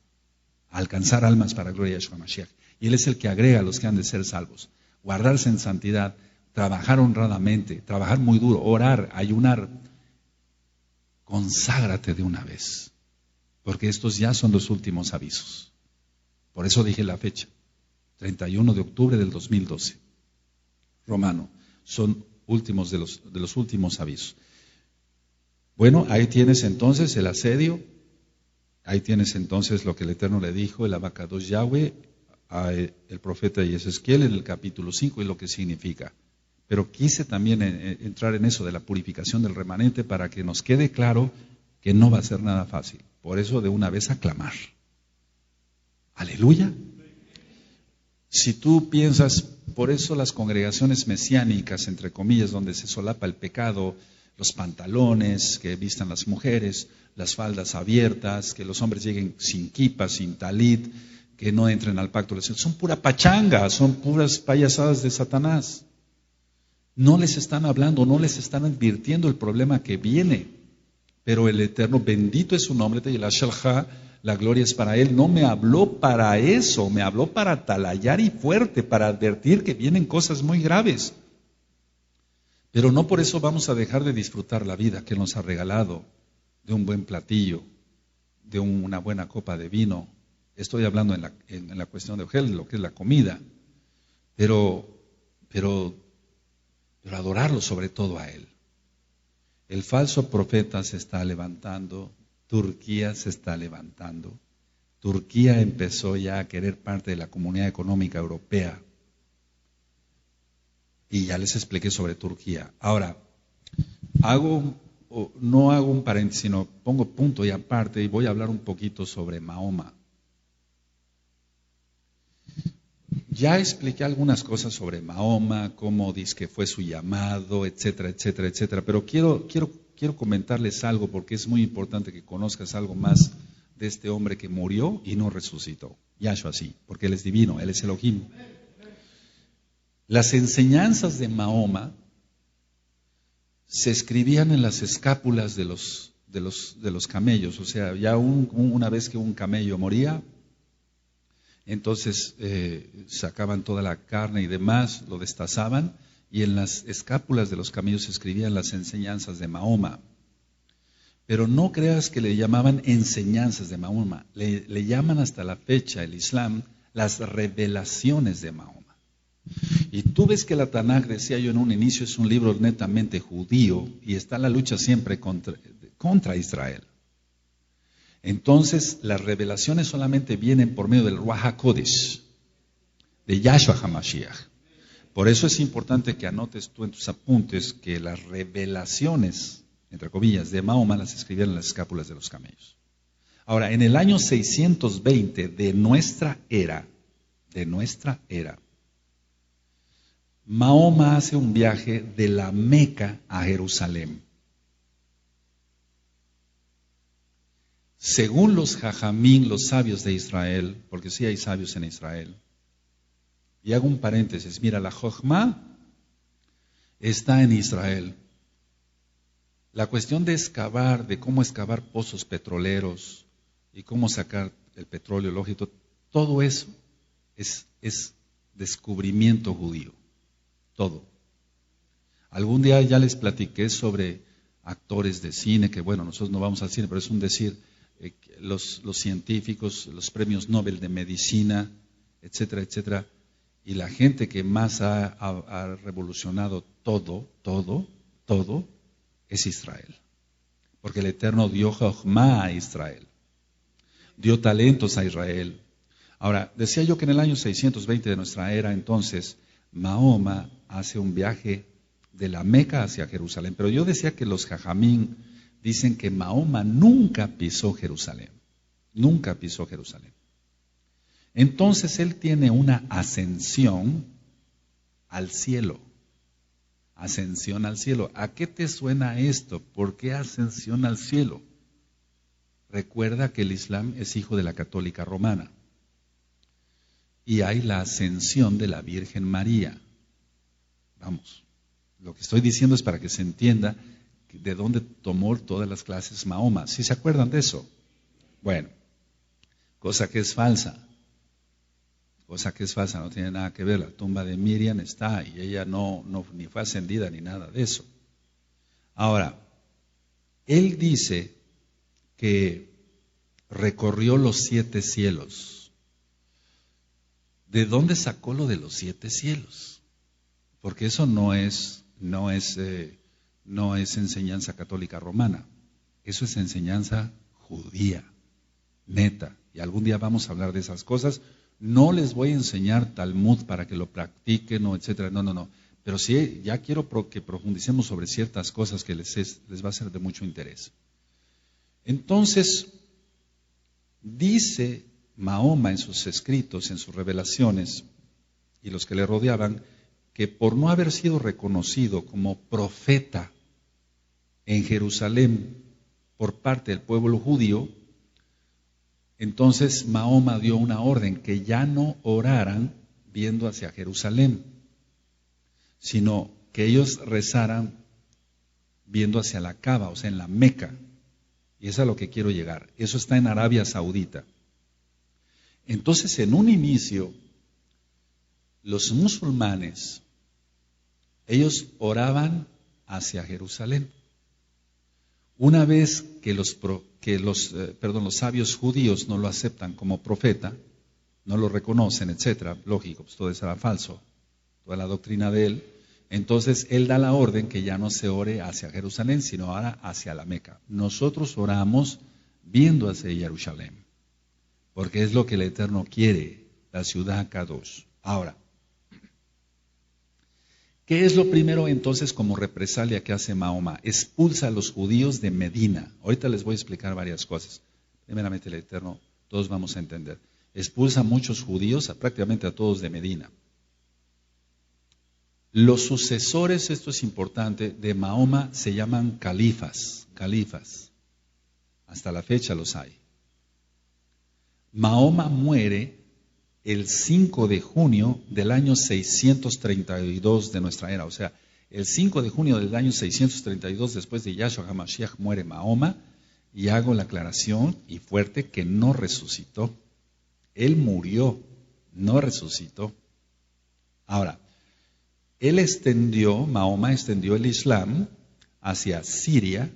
A alcanzar almas para gloria de Yahshua Mashiach. Y Él es el que agrega a los que han de ser salvos. Guardarse en santidad, trabajar honradamente, trabajar muy duro, orar, ayunar. Conságrate de una vez, porque estos ya son los últimos avisos. Por eso dije la fecha, 31 de octubre del 2012. Romano, son últimos de los últimos avisos. Bueno, ahí tienes entonces el asedio, ahí tienes entonces lo que el Eterno le dijo, el Abacados Yahweh, el profeta Ezequiel en el capítulo 5 y lo que significa. Pero quise también entrar en eso de la purificación del remanente para que nos quede claro que no va a ser nada fácil. Por eso de una vez aclamar. Aleluya. Si tú piensas, por eso las congregaciones mesiánicas, entre comillas, donde se solapa el pecado, los pantalones que vistan las mujeres, las faldas abiertas, que los hombres lleguen sin kipa, sin talit, que no entren al pacto del Señor, son pura pachanga, son puras payasadas de Satanás. No les están hablando, no les están advirtiendo el problema que viene. Pero el Eterno, bendito es su nombre, la gloria es para Él. No me habló para eso, me habló para atalayar y fuerte, para advertir que vienen cosas muy graves. Pero no por eso vamos a dejar de disfrutar la vida que Él nos ha regalado, de un buen platillo, de una buena copa de vino. Estoy hablando en la cuestión de Ojel, lo que es la comida. Pero adorarlo sobre todo a Él. El falso profeta se está levantando, Turquía se está levantando. Turquía empezó ya a querer parte de la Comunidad Económica Europea. Y ya les expliqué sobre Turquía. Ahora, no hago un paréntesis, sino pongo punto y aparte y voy a hablar un poquito sobre Mahoma. Ya expliqué algunas cosas sobre Mahoma, cómo dice que fue su llamado, etcétera, etcétera, etcétera. Pero quiero comentarles algo porque es muy importante que conozcas algo más de este hombre que murió y no resucitó. Yahshua sí, porque Él es divino, Él es Elohim. Las enseñanzas de Mahoma se escribían en las escápulas de los camellos. O sea, ya una vez que un camello moría, entonces sacaban toda la carne y demás, lo destazaban, y en las escápulas de los camellos se escribían las enseñanzas de Mahoma. Pero no creas que le llamaban enseñanzas de Mahoma. Le llaman hasta la fecha, el Islam, las revelaciones de Mahoma. Y tú ves que la Tanaj, decía yo en un inicio, es un libro netamente judío y está la lucha siempre contra Israel. Entonces, las revelaciones solamente vienen por medio del Ruach HaKodesh, de Yahshua HaMashiach. Por eso es importante que anotes tú en tus apuntes que las revelaciones, entre comillas, de Mahoma las escribieron en las escápulas de los camellos. Ahora, en el año 620 de nuestra era, Mahoma hace un viaje de la Meca a Jerusalén. Según los jajamín, los sabios de Israel, porque sí hay sabios en Israel, y hago un paréntesis, mira, la Jochma está en Israel. La cuestión de excavar, de cómo excavar pozos petroleros y cómo sacar el petróleo lógico, todo eso es descubrimiento judío, todo. Algún día ya les platiqué sobre actores de cine, que bueno, nosotros no vamos al cine, pero es un decir, los científicos, los premios Nobel de medicina, etcétera, etcétera. Y la gente que más ha revolucionado todo, es Israel. Porque el Eterno dio Jochma a Israel. Dio talentos a Israel. Ahora, decía yo que en el año 620 de nuestra era, entonces, Mahoma hace un viaje de la Meca hacia Jerusalén. Pero yo decía que los jajamín dicen que Mahoma nunca pisó Jerusalén. Nunca pisó Jerusalén. Entonces él tiene una ascensión al cielo. Ascensión al cielo. ¿A qué te suena esto? ¿Por qué ascensión al cielo? Recuerda que el Islam es hijo de la católica romana. Y hay la ascensión de la Virgen María. Vamos, lo que estoy diciendo es para que se entienda de dónde tomó todas las clases Mahoma. ¿Sí se acuerdan de eso? Bueno, cosa que es falsa. Cosa que es falsa, no tiene nada que ver. La tumba de Miriam está y ella no ni fue ascendida ni nada de eso. Ahora, él dice que recorrió los 7 cielos. ¿De dónde sacó lo de los 7 cielos? Porque eso no es enseñanza católica romana. Eso es enseñanza judía, neta. Y algún día vamos a hablar de esas cosas. No les voy a enseñar Talmud para que lo practiquen o etcétera, no. Pero sí, ya quiero que profundicemos sobre ciertas cosas que les va a ser de mucho interés. Entonces, dice Mahoma en sus escritos, en sus revelaciones, y los que le rodeaban, que por no haber sido reconocido como profeta en Jerusalén por parte del pueblo judío, entonces Mahoma dio una orden que ya no oraran viendo hacia Jerusalén, sino que ellos rezaran viendo hacia la Caba, o sea, en la Meca. Y es a lo que quiero llegar. Eso está en Arabia Saudita. Entonces, en un inicio, los musulmanes, ellos oraban hacia Jerusalén. Una vez que los sabios judíos no lo aceptan como profeta, no lo reconocen, etcétera, lógico, pues todo eso era falso, toda la doctrina de él, entonces él da la orden que ya no se ore hacia Jerusalén, sino ahora hacia la Meca. Nosotros oramos viendo hacia Jerusalén, porque es lo que el Eterno quiere, la ciudad Kadosh. Ahora, ¿qué es lo primero entonces como represalia que hace Mahoma? Expulsa a los judíos de Medina. Ahorita les voy a explicar varias cosas. Primeramente el Eterno, todos vamos a entender. Expulsa a muchos judíos, prácticamente a todos de Medina. Los sucesores, esto es importante, de Mahoma se llaman califas. Hasta la fecha los hay. Mahoma muere el 5 de junio del año 632 de nuestra era. O sea, el 5 de junio del año 632 después de Yahshua HaMashiach muere Mahoma, y hago la aclaración y fuerte que no resucitó. Él murió, no resucitó. Ahora, Mahoma extendió el Islam hacia Siria,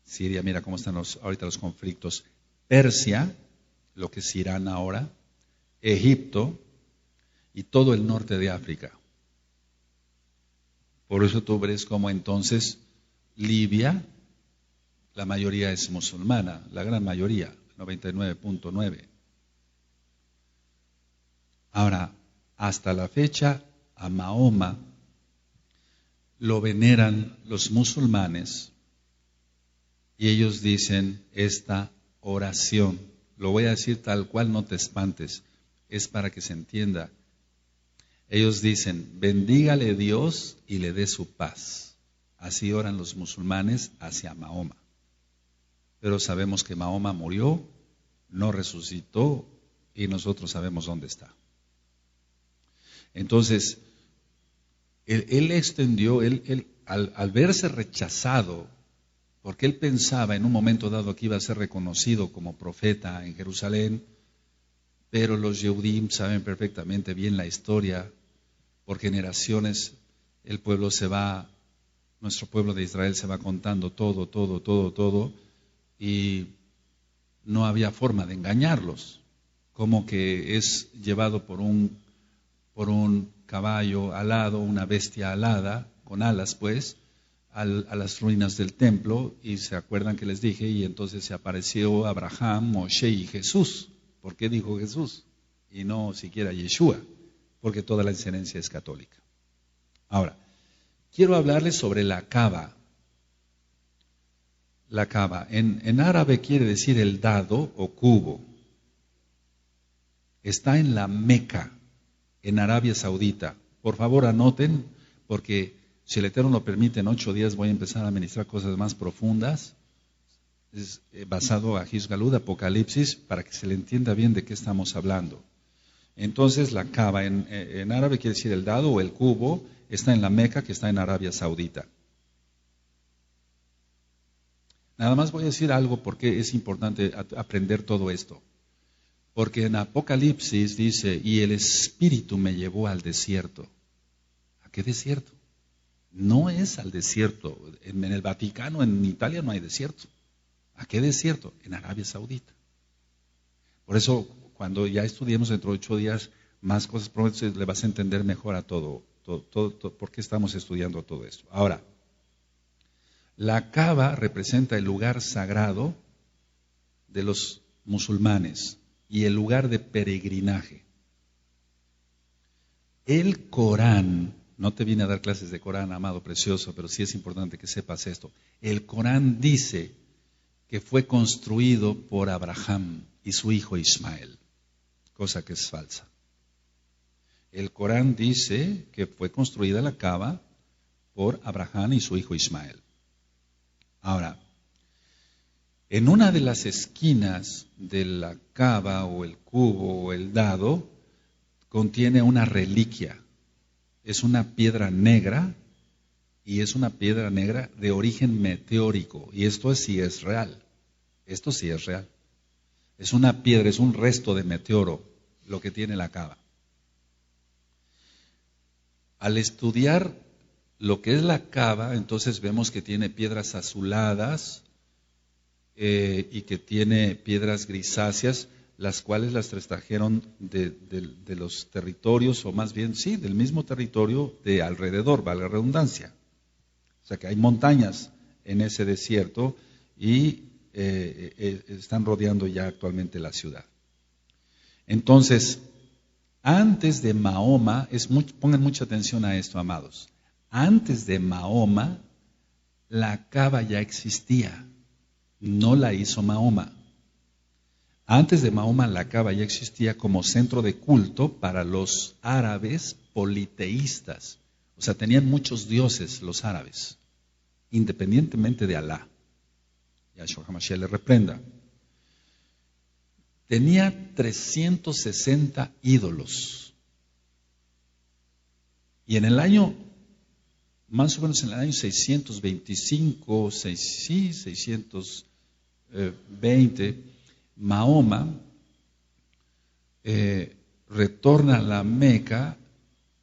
Siria, mira cómo están ahorita los conflictos. Persia, lo que es Irán ahora, Egipto y todo el norte de África. Por eso tú ves como entonces Libia, la mayoría es musulmana, la gran mayoría, 99.9. Ahora, hasta la fecha, a Mahoma lo veneran los musulmanes y ellos dicen esta oración. Lo voy a decir tal cual, no te espantes, es para que se entienda. Ellos dicen, bendígale Dios y le dé su paz. Así oran los musulmanes hacia Mahoma. Pero sabemos que Mahoma murió, no resucitó y nosotros sabemos dónde está. Entonces, él extendió, al verse rechazado, porque él pensaba en un momento dado que iba a ser reconocido como profeta en Jerusalén, pero los Yehudim saben perfectamente bien la historia. Por generaciones el pueblo nuestro pueblo de Israel se va contando todo, y no había forma de engañarlos. Como que es llevado por un caballo alado, una bestia alada, con alas pues, a las ruinas del templo, y se acuerdan que les dije, y entonces se apareció Abraham, Moshe y Jesús. ¿Por qué dijo Jesús? Y no siquiera Yeshua, porque toda la enseñanza es católica. Ahora, quiero hablarles sobre la Kaaba. La Kaaba, en árabe quiere decir el dado o cubo. Está en la Meca, en Arabia Saudita. Por favor anoten, porque si el Eterno lo permite, en 8 días voy a empezar a ministrar cosas más profundas. Es basado a Hizgalud, Apocalipsis, para que se le entienda bien de qué estamos hablando. Entonces la Kaaba en árabe quiere decir el dado o el cubo, está en la Meca, que está en Arabia Saudita. Nada más voy a decir algo porque es importante aprender todo esto. Porque en Apocalipsis dice, y el Espíritu me llevó al desierto. ¿A qué desierto? No es al desierto. En el Vaticano, en Italia no hay desierto. ¿A qué desierto? En Arabia Saudita. Por eso, cuando ya estudiemos dentro de 8 días más cosas, le vas a entender mejor a todo, por qué estamos estudiando todo esto. Ahora, la Kaaba representa el lugar sagrado de los musulmanes y el lugar de peregrinaje. El Corán, no te vine a dar clases de Corán, amado precioso, pero sí es importante que sepas esto. El Corán dice que fue construido por Abraham y su hijo Ismael, cosa que es falsa. El Corán dice que fue construida la Kaaba por Abraham y su hijo Ismael. Ahora, en una de las esquinas de la Kaaba o el cubo o el dado contiene una reliquia. Es una piedra negra y es una piedra negra de origen meteórico. Y esto sí es real. Esto sí es real. Es una piedra, es un resto de meteoro lo que tiene la Kaaba. Al estudiar lo que es la Kaaba, entonces vemos que tiene piedras azuladas y que tiene piedras grisáceas, las cuales las trajeron de los territorios, o más bien, sí, del mismo territorio de alrededor, valga la redundancia. O sea que hay montañas en ese desierto y están rodeando ya actualmente la ciudad. Entonces, antes de Mahoma, pongan mucha atención a esto, amados. Antes de Mahoma, la Kaaba ya existía, no la hizo Mahoma. Antes de Mahoma, la Kaaba ya existía como centro de culto para los árabes politeístas. O sea, tenían muchos dioses los árabes, independientemente de Alá. Yahshua HaMashiach le reprenda. Tenía 360 ídolos. Y en el año, más o menos en el año 625, 620, Mahoma retorna a la Meca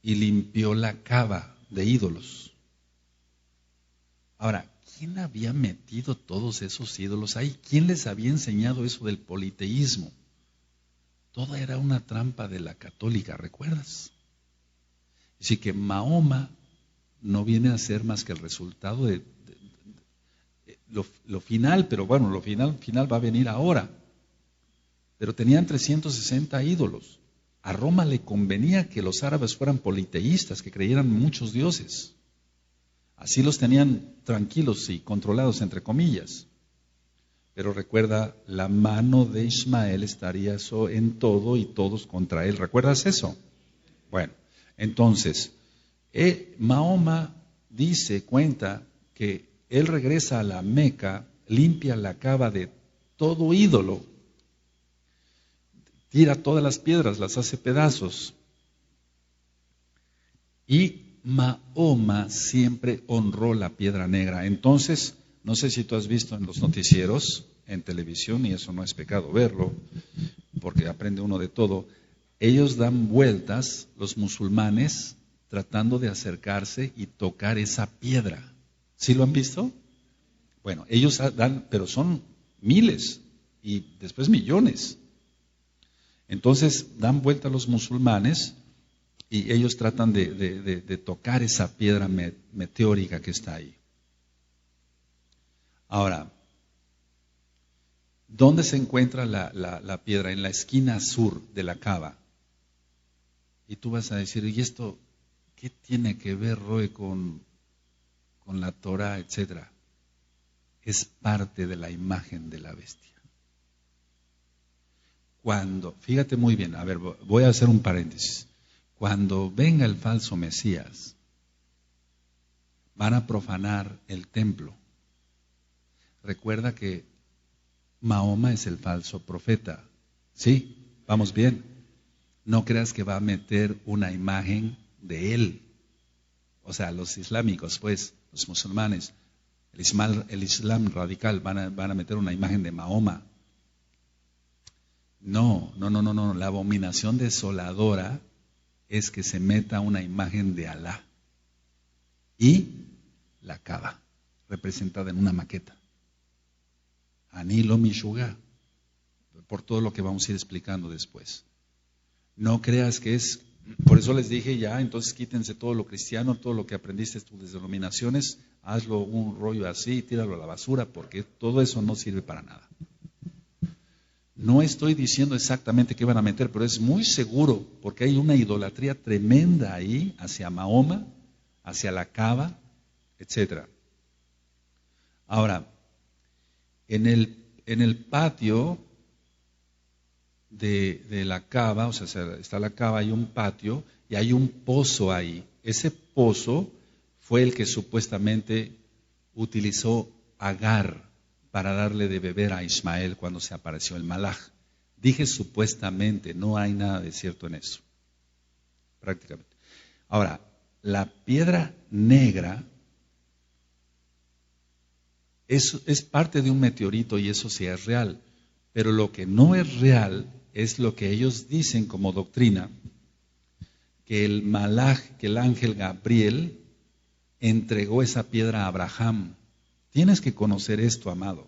y limpió la Kaaba de ídolos. Ahora, ¿quién había metido todos esos ídolos ahí? ¿Quién les había enseñado eso del politeísmo? Toda era una trampa de la católica, ¿recuerdas? Así que Mahoma no viene a ser más que el resultado de lo final, pero bueno, lo final va a venir ahora. Pero tenían 360 ídolos. A Roma le convenía que los árabes fueran politeístas, que creyeran en muchos dioses. Así los tenían tranquilos y controlados, entre comillas. Pero recuerda, la mano de Ismael estaría en todo y todos contra él. ¿Recuerdas eso? Bueno, entonces, Mahoma cuenta que él regresa a la Meca, limpia la Kaaba de todo ídolo, tira todas las piedras, las hace pedazos. Y Mahoma siempre honró la piedra negra. Entonces, no sé si tú has visto en los noticieros, en televisión, y eso no es pecado verlo, porque aprende uno de todo. Ellos dan vueltas, los musulmanes, tratando de acercarse y tocar esa piedra. ¿Sí lo han visto? Bueno, ellos dan, pero son miles y después millones. Entonces dan vuelta a los musulmanes y ellos tratan de tocar esa piedra meteórica que está ahí. Ahora, ¿dónde se encuentra la piedra? En la esquina sur de la Kaaba. Y tú vas a decir, ¿y esto qué tiene que ver, Roe, con la Torah, etcétera? Es parte de la imagen de la bestia. Fíjate muy bien, a ver, voy a hacer un paréntesis. Cuando venga el falso Mesías, van a profanar el templo. Recuerda que Mahoma es el falso profeta. ¿Sí? ¿Vamos bien? No creas que va a meter una imagen de él. O sea, los islámicos, pues, los musulmanes, el Islam radical, van a meter una imagen de Mahoma. No. La abominación desoladora es que se meta una imagen de Alá y la Kaaba, representada en una maqueta. Anilo Mishuga, por todo lo que vamos a ir explicando después. No creas que es, por eso les dije ya, entonces quítense todo lo cristiano, todo lo que aprendiste en tus denominaciones, hazlo un rollo así, tíralo a la basura, porque todo eso no sirve para nada. No estoy diciendo exactamente qué van a meter, pero es muy seguro, porque hay una idolatría tremenda ahí, hacia Mahoma, hacia la Kaaba, etc. Ahora, en el patio de la Kaaba, o sea, está la Kaaba, hay un patio y hay un pozo ahí. Ese pozo fue el que supuestamente utilizó Agar para darle de beber a Ismael cuando se apareció el Malaj. Dije supuestamente, no hay nada de cierto en eso, prácticamente. Ahora, la piedra negra es parte de un meteorito y eso sí es real, pero lo que no es real es lo que ellos dicen como doctrina, que el Malaj, que el ángel Gabriel, entregó esa piedra a Abraham. Tienes que conocer esto, amado.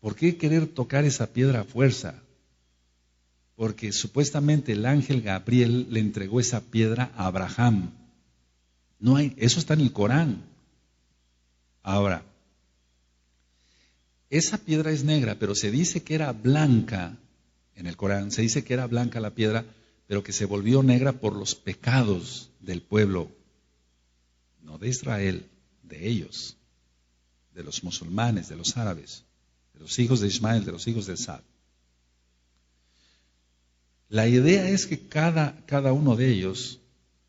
¿Por qué querer tocar esa piedra a fuerza? Porque supuestamente el ángel Gabriel le entregó esa piedra a Abraham. Eso está en el Corán. Ahora, esa piedra es negra, pero se dice que era blanca, en el Corán, se dice que era blanca la piedra, pero que se volvió negra por los pecados del pueblo, no de Israel, de ellos, de los musulmanes, de los árabes, de los hijos de Ismael, de los hijos de Sad. La idea es que cada uno de ellos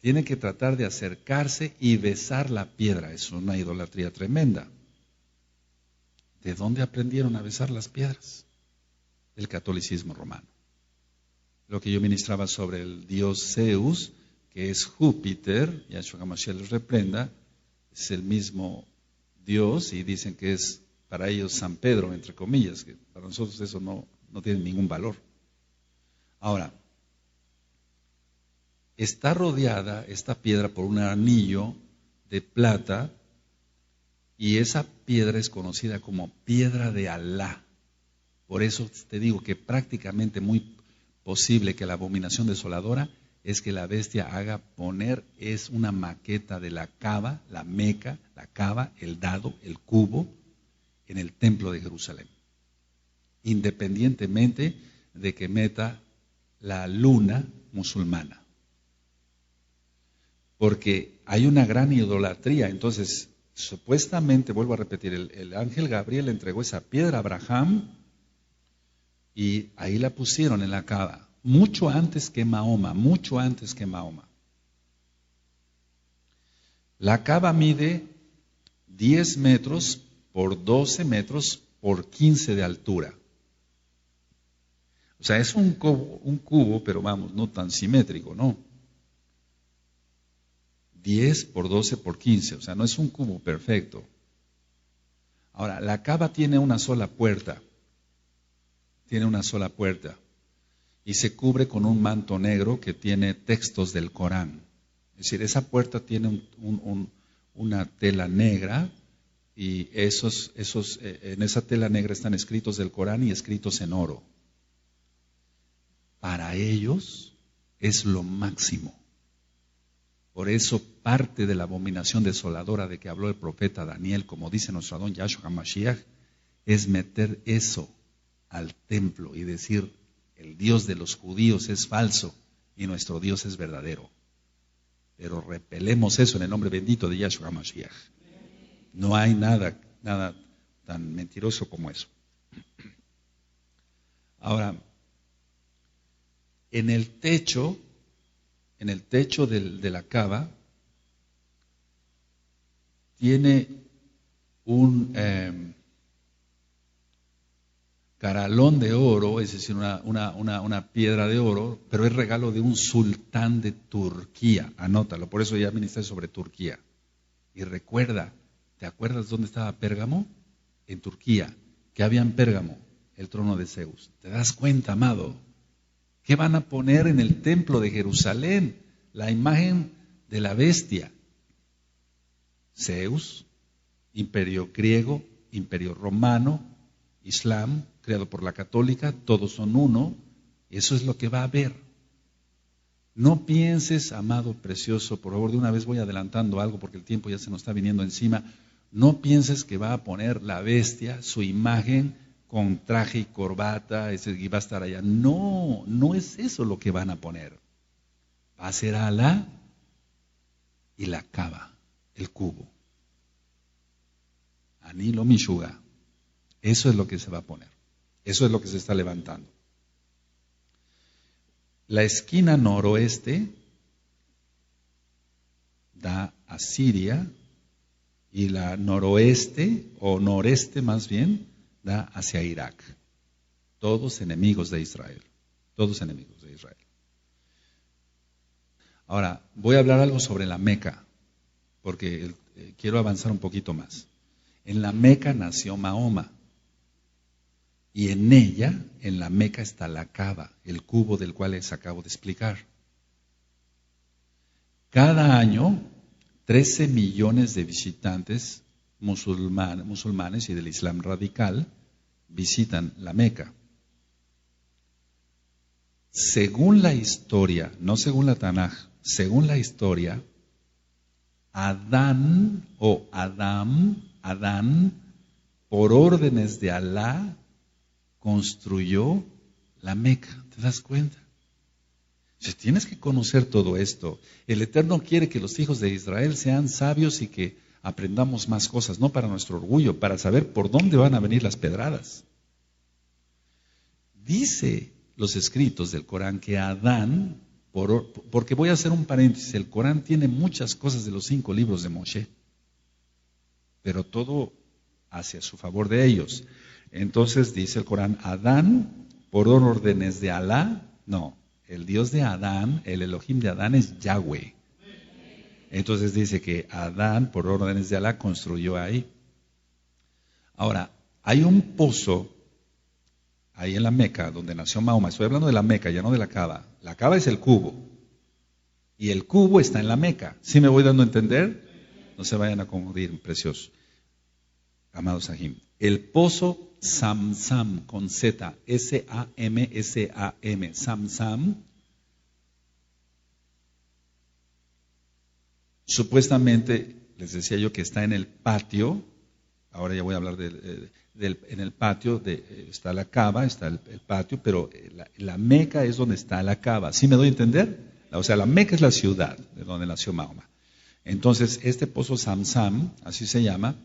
tiene que tratar de acercarse y besar la piedra. Es una idolatría tremenda. ¿De dónde aprendieron a besar las piedras? Del catolicismo romano. Lo que yo ministraba sobre el dios Zeus, que es Júpiter, Yahshua HaMashiach les reprenda, es el mismo Dios y dicen que es para ellos San Pedro, entre comillas, que para nosotros eso no tiene ningún valor. Ahora, está rodeada esta piedra por un anillo de plata Y esa piedra es conocida como piedra de Alá. Por eso te digo que prácticamente muy posible que la abominación desoladora es que la bestia haga poner, es una maqueta de la Caba, la Meca, la Caba, el dado, el cubo, en el templo de Jerusalén. Independientemente de que meta la luna musulmana. Porque hay una gran idolatría. Entonces, supuestamente, vuelvo a repetir, el ángel Gabriel le entregó esa piedra a Abraham y ahí la pusieron en la Caba. Mucho antes que Mahoma, mucho antes que Mahoma. La Caba mide 10 metros por 12 metros por 15 de altura. O sea, es un cubo, pero vamos, no tan simétrico, ¿no? 10 por 12 por 15, o sea, no es un cubo perfecto. Ahora, la Caba tiene una sola puerta. Tiene una sola puerta. Y se cubre con un manto negro que tiene textos del Corán. Es decir, esa puerta tiene una tela negra y en esa tela negra están escritos del Corán y escritos en oro. Para ellos es lo máximo. Por eso parte de la abominación desoladora de que habló el profeta Daniel, como dice nuestro Adón Yahshua HaMashiach, es meter eso al templo y decir, el Dios de los judíos es falso y nuestro Dios es verdadero. Pero repelemos eso en el nombre bendito de Yahshua HaMashiach. No hay nada tan mentiroso como eso. Ahora, en el techo de la Caba, tiene un caralón de oro, es decir, una piedra de oro, pero es regalo de un sultán de Turquía. Anótalo, por eso ya ministré sobre Turquía. Y recuerda, ¿te acuerdas dónde estaba Pérgamo? En Turquía. ¿Qué había en Pérgamo? El trono de Zeus. ¿Te das cuenta, amado? ¿Qué van a poner en el templo de Jerusalén? La imagen de la bestia. Zeus, imperio griego, imperio romano, Islam, creado por la católica, todos son uno. Eso es lo que va a haber. No pienses, amado precioso, por favor, de una vez voy adelantando algo porque el tiempo ya se nos está viniendo encima. No pienses que va a poner la bestia su imagen con traje y corbata y va a estar allá. No, no es eso lo que van a poner. Va a ser Alá y la Caba, el cubo. Anilo Mishuga. Eso es lo que se va a poner. Eso es lo que se está levantando. La esquina noroeste da a Siria y la noroeste, o noreste más bien, da hacia Irak. Todos enemigos de Israel. Todos enemigos de Israel. Ahora, voy a hablar algo sobre la Meca, porque quiero avanzar un poquito más. En la Meca nació Mahoma. Y en ella, en la Meca, está la Caba, el cubo del cual les acabo de explicar. Cada año, 13 millones de visitantes musulmanes y del Islam radical visitan la Meca. Según la historia, no según la Tanaj, según la historia, Adán, por órdenes de Alá, construyó la Meca. ¿Te das cuenta? Tienes que conocer todo esto. El Eterno quiere que los hijos de Israel sean sabios y que aprendamos más cosas, no para nuestro orgullo, para saber por dónde van a venir las pedradas. Dice los escritos del Corán que Adán, porque voy a hacer un paréntesis, el Corán tiene muchas cosas de los 5 libros de Moshe, pero todo hacia su favor de ellos. Entonces dice el Corán, Adán, por órdenes de Alá, no, el Dios de Adán, el Elohim de Adán es Yahweh. Entonces dice que Adán, por órdenes de Alá, construyó ahí. Ahora, hay un pozo ahí en la Meca, donde nació Mahoma. Estoy hablando de la Meca, ya no de la Caba. La Caba es el cubo. Y el cubo está en la Meca. ¿Sí me voy dando a entender? No se vayan a confundir, preciosos. amados Sahim. El pozo Samsam con Z, S-A-M-S-A-M, Samsam, supuestamente, les decía yo que está en el patio, ahora ya voy a hablar en el patio, está la Kaaba, está el patio, pero la Meca es donde está la Kaaba. ¿Sí me doy a entender? O sea, la Meca es la ciudad de donde nació Mahoma. Entonces, este pozo Samsam, así se llama,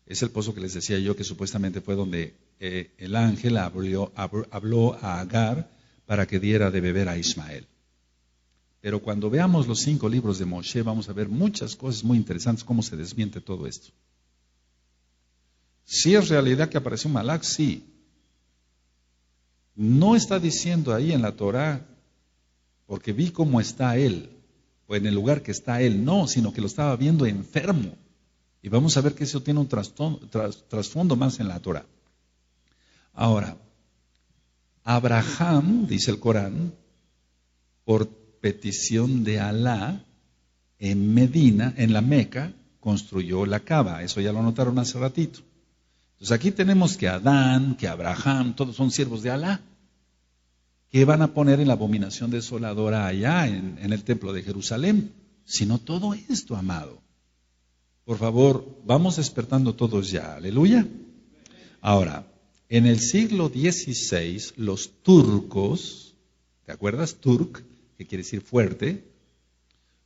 es el pozo que les decía yo que supuestamente fue donde el ángel habló a Agar para que diera de beber a Ismael. Pero cuando veamos los 5 libros de Moshe, vamos a ver muchas cosas muy interesantes, cómo se desmiente todo esto. Si es realidad que apareció Malak, sí. No está diciendo ahí en la Torah, porque vi cómo está él, o en el lugar que está él, no, sino que lo estaba viendo enfermo. Y vamos a ver que eso tiene un trasfondo más en la Torah. Ahora, Abraham, dice el Corán, por petición de Alá, en Medina, en la Meca, construyó la Kaaba. Eso ya lo notaron hace ratito. Entonces aquí tenemos que Adán, que Abraham, todos son siervos de Alá, que van a poner en la abominación desoladora allá en el templo de Jerusalén, sino todo esto, amado. Por favor, vamos despertando todos ya, aleluya. Ahora, en el siglo XVI, los turcos, ¿te acuerdas? Turk, que quiere decir fuerte,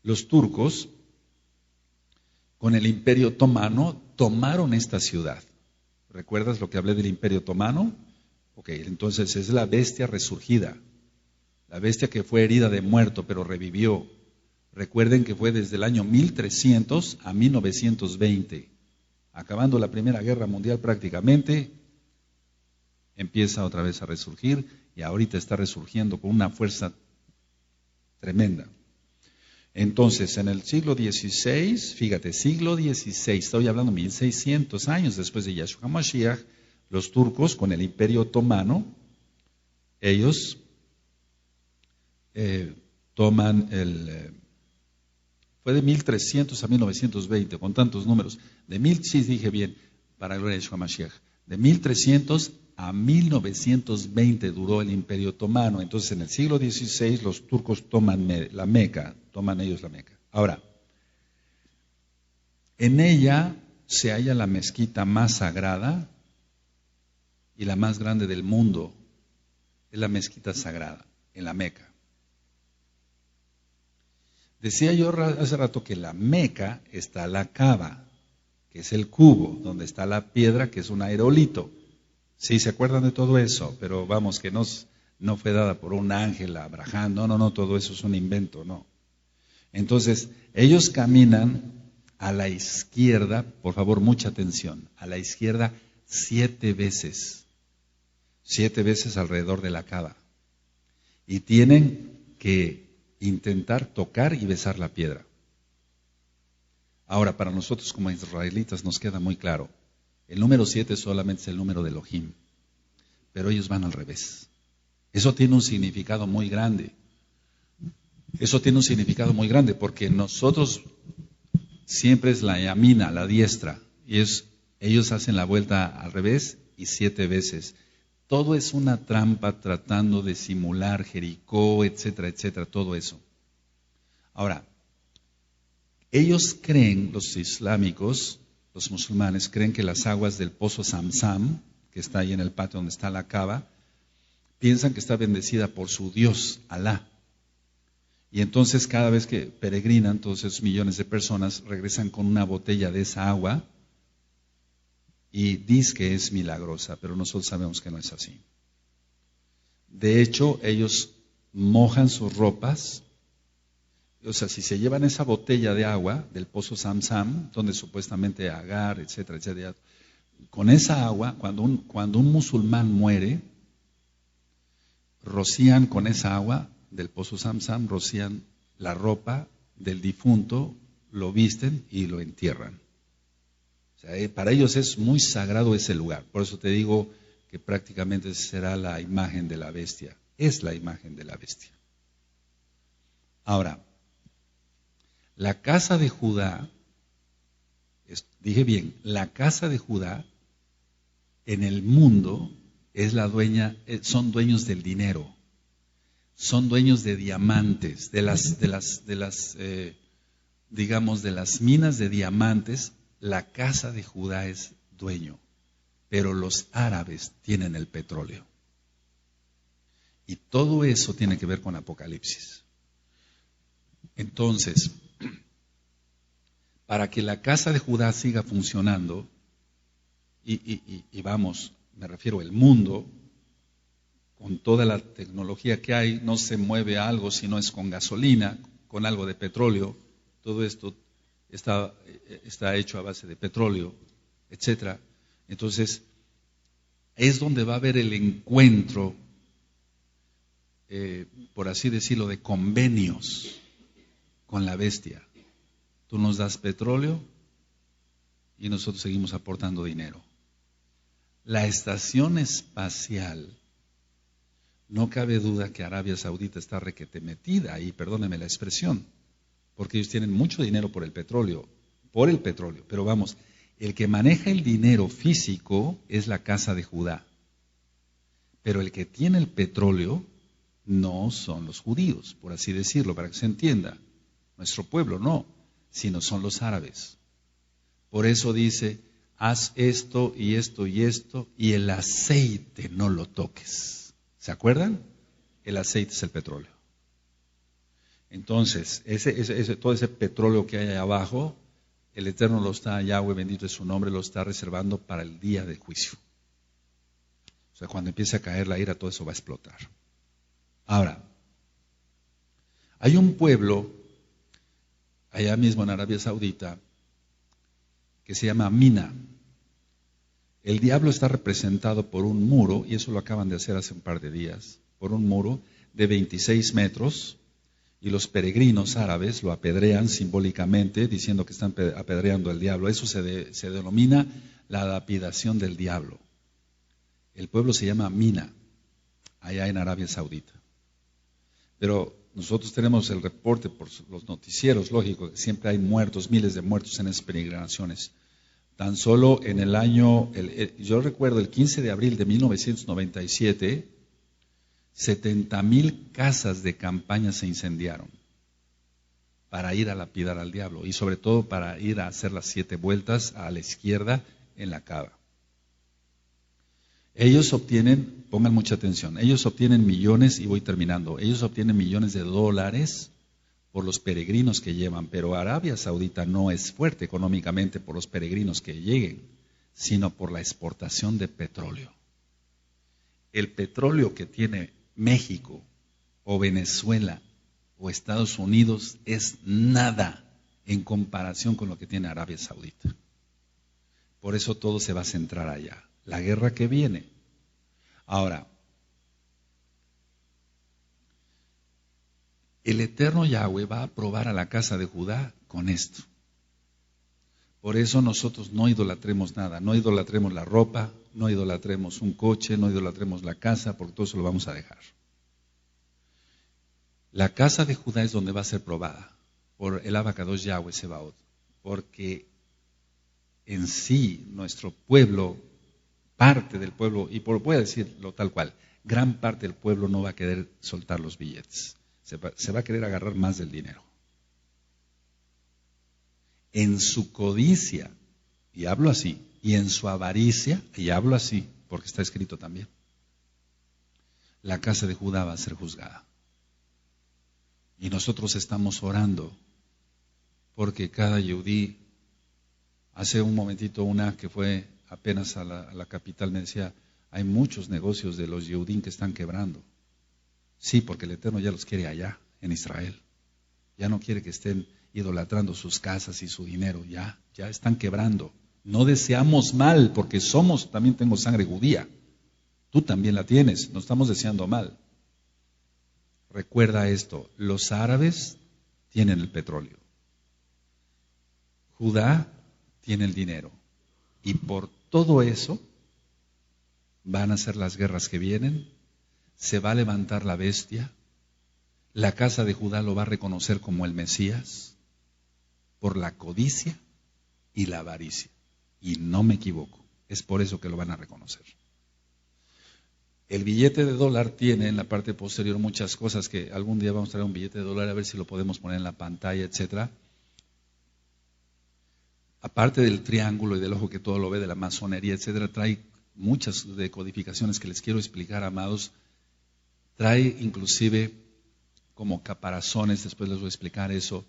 los turcos, con el Imperio Otomano, tomaron esta ciudad. ¿Recuerdas lo que hablé del Imperio Otomano? Ok, entonces es la bestia resurgida, la bestia que fue herida de muerto, pero revivió. Recuerden que fue desde el año 1300 a 1920. Acabando la Primera Guerra Mundial prácticamente, empieza otra vez a resurgir y ahorita está resurgiendo con una fuerza tremenda. Entonces, en el siglo XVI, fíjate, siglo XVI, estoy hablando 1600 años después de Yahshua Mashiach, los turcos con el Imperio Otomano, ellos toman fue de 1300 a 1920, con tantos números, sí dije bien, para gloria de Yahshua Mashiach, de 1300 a 1920 duró el Imperio Otomano. Entonces, en el siglo XVI, los turcos toman la Meca, toman ellos la Meca. Ahora, en ella se halla la mezquita más sagrada y la más grande del mundo. Es la mezquita sagrada, en la Meca. Decía yo hace rato que en la Meca está la Kaaba, que es el cubo, donde está la piedra, que es un aerolito. Sí, se acuerdan de todo eso, pero vamos, que no fue dada por un ángel a Abraham, no, todo eso es un invento, no. Entonces, ellos caminan a la izquierda, por favor, mucha atención, a la izquierda 7 veces. 7 veces alrededor de la Kaaba. Y tienen que intentar tocar y besar la piedra. Ahora, para nosotros como israelitas nos queda muy claro, el número 7 solamente es el número de Elohim, pero ellos van al revés. Eso tiene un significado muy grande. Eso tiene un significado muy grande porque nosotros siempre es la yamina, la diestra, y ellos hacen la vuelta al revés y 7 veces. Todo es una trampa tratando de simular Jericó, etcétera, etcétera, todo eso. Ahora, ellos creen, los islámicos, los musulmanes, creen que las aguas del pozo Samsam, que está ahí en el patio donde está la Kaaba, piensan que está bendecida por su Dios, Alá. Y entonces cada vez que peregrinan, todos esos millones de personas regresan con una botella de esa agua y dicen que es milagrosa, pero nosotros sabemos que no es así. De hecho, ellos mojan sus ropas. O sea, si se llevan esa botella de agua del pozo Samsam, donde supuestamente Agar, etcétera, etcétera, con esa agua, cuando un musulmán muere, rocían con esa agua del pozo Samsam, rocían la ropa del difunto, lo visten y lo entierran. O sea, para ellos es muy sagrado ese lugar. Por eso te digo que prácticamente será la imagen de la bestia. Es la imagen de la bestia. Ahora, la casa de Judá, dije bien, la casa de Judá en el mundo es la dueña, son dueños del dinero, son dueños de diamantes, digamos, de las minas de diamantes. La casa de Judá es dueño, pero los árabes tienen el petróleo. Y todo eso tiene que ver con Apocalipsis. Entonces, para que la casa de Judá siga funcionando, y vamos, me refiero al mundo, con toda la tecnología que hay, no se mueve algo si no es con gasolina, con algo de petróleo. Todo esto está hecho a base de petróleo, etcétera. Entonces, es donde va a haber el encuentro, por así decirlo, de convenios con la bestia. Tú nos das petróleo y nosotros seguimos aportando dinero. La estación espacial, no cabe duda que Arabia Saudita está requete metida ahí, perdóneme la expresión, porque ellos tienen mucho dinero por el petróleo, pero vamos, el que maneja el dinero físico es la casa de Judá, pero el que tiene el petróleo no son los judíos, por así decirlo, para que se entienda, nuestro pueblo no, sino son los árabes. Por eso dice, haz esto y esto y esto, y el aceite no lo toques. ¿Se acuerdan? El aceite es el petróleo. Entonces, todo ese petróleo que hay ahí abajo, el Eterno lo está, Yahweh bendito es su nombre, lo está reservando para el día del juicio. O sea, cuando empiece a caer la ira, todo eso va a explotar. Ahora, hay un pueblo, allá mismo en Arabia Saudita, que se llama Mina. El diablo está representado por un muro, y eso lo acaban de hacer hace un par de días, por un muro de 26 metros, y los peregrinos árabes lo apedrean simbólicamente, diciendo que están apedreando al diablo. Eso se denomina la lapidación del diablo. El pueblo se llama Mina, allá en Arabia Saudita. Pero nosotros tenemos el reporte por los noticieros, lógico, que siempre hay muertos, miles de muertos en esas peregrinaciones. Tan solo en el año, yo recuerdo el 15 de abril de 1997, 70,000 casas de campaña se incendiaron para ir a lapidar al diablo y sobre todo para ir a hacer las 7 vueltas a la izquierda en la Kaaba. Ellos obtienen, pongan mucha atención, ellos obtienen millones, y voy terminando, ellos obtienen millones de dólares por los peregrinos que llevan, pero Arabia Saudita no es fuerte económicamente por los peregrinos que lleguen, sino por la exportación de petróleo. El petróleo que tiene México o Venezuela o Estados Unidos es nada en comparación con lo que tiene Arabia Saudita. Por eso todo se va a centrar allá. La guerra que viene. Ahora, el Eterno Yahweh va a probar a la casa de Judá con esto. Por eso nosotros no idolatremos nada, no idolatremos la ropa, no idolatremos un coche, no idolatremos la casa, porque todo eso lo vamos a dejar. La casa de Judá es donde va a ser probada por el Abacados Yahweh Sebaot, porque en sí nuestro pueblo, parte del pueblo, y voy a decirlo tal cual, gran parte del pueblo no va a querer soltar los billetes, se va a querer agarrar más del dinero. En su codicia, y hablo así, y en su avaricia, y hablo así, porque está escrito también, la casa de Judá va a ser juzgada. Y nosotros estamos orando porque cada yehudí, hace un momentito una que fue apenas a la capital me decía, hay muchos negocios de los yehudín que están quebrando. Sí, porque el Eterno ya los quiere allá, en Israel. Ya no quiere que estén idolatrando sus casas y su dinero, ya están quebrando. No deseamos mal, porque también tengo sangre judía. Tú también la tienes, no estamos deseando mal. Recuerda esto, los árabes tienen el petróleo. Judá tiene el dinero. Y por todo eso van a ser las guerras que vienen, se va a levantar la bestia, la casa de Judá lo va a reconocer como el Mesías, por la codicia y la avaricia. Y no me equivoco, Es por eso que lo van a reconocer. El billete de dólar tiene en la parte posterior muchas cosas que algún día vamos a traer un billete de dólar a ver si lo podemos poner en la pantalla, etcétera. Aparte del triángulo y del ojo que todo lo ve, de la masonería, etcétera, trae muchas decodificaciones que les quiero explicar, amados. Trae inclusive como caparazones, después les voy a explicar eso,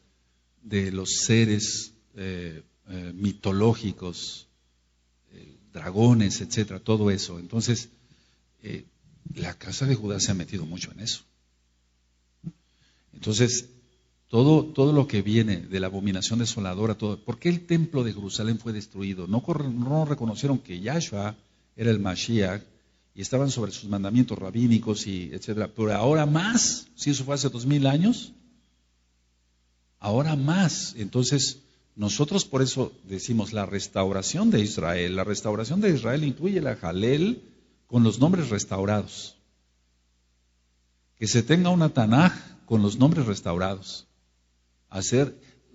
de los seres mitológicos, dragones, etcétera, todo eso. Entonces, la casa de Judá se ha metido mucho en eso. Entonces, todo lo que viene de la abominación desoladora, ¿por qué el templo de Jerusalén fue destruido? No reconocieron que Yahshua era el Mashiach y estaban sobre sus mandamientos rabínicos y etcétera. Pero ahora más, si eso fue hace 2000 años, ahora más. Entonces, nosotros por eso decimos la restauración de Israel. La restauración de Israel incluye la Jalel con los nombres restaurados. Que se tenga una Tanaj con los nombres restaurados.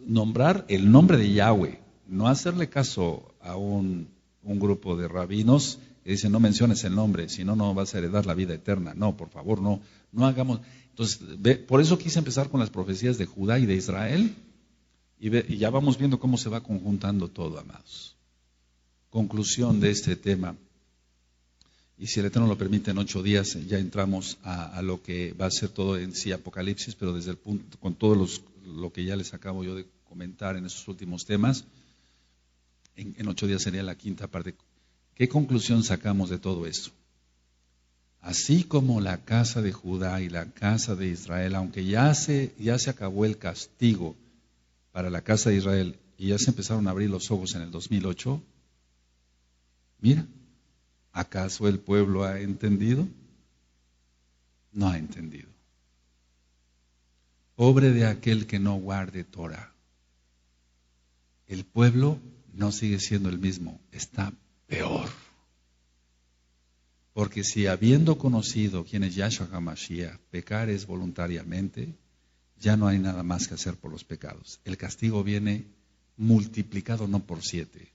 Nombrar el nombre de Yahweh, no hacerle caso a un grupo de rabinos que dicen no menciones el nombre, si no, no vas a heredar la vida eterna. No, por favor, no hagamos. Entonces, por eso quise empezar con las profecías de Judá y de Israel y ya vamos viendo cómo se va conjuntando todo, amados. Conclusión de este tema. Y si el Eterno lo permite, en 8 días ya entramos a lo que va a ser todo en sí Apocalipsis, pero desde el punto, con todo lo que ya les acabo yo de comentar en esos últimos temas, en 8 días sería la quinta parte. ¿Qué conclusión sacamos de todo esto? Así como la casa de Judá y la casa de Israel, aunque ya se acabó el castigo para la casa de Israel y ya se empezaron a abrir los ojos en el 2008, mira, ¿acaso el pueblo ha entendido? No ha entendido. Pobre de aquel que no guarde Torah. El pueblo no sigue siendo el mismo, está peor. Porque si habiendo conocido quién es Yahshua HaMashiach, pecar es voluntariamente, ya no hay nada más que hacer por los pecados. El castigo viene multiplicado no por 7,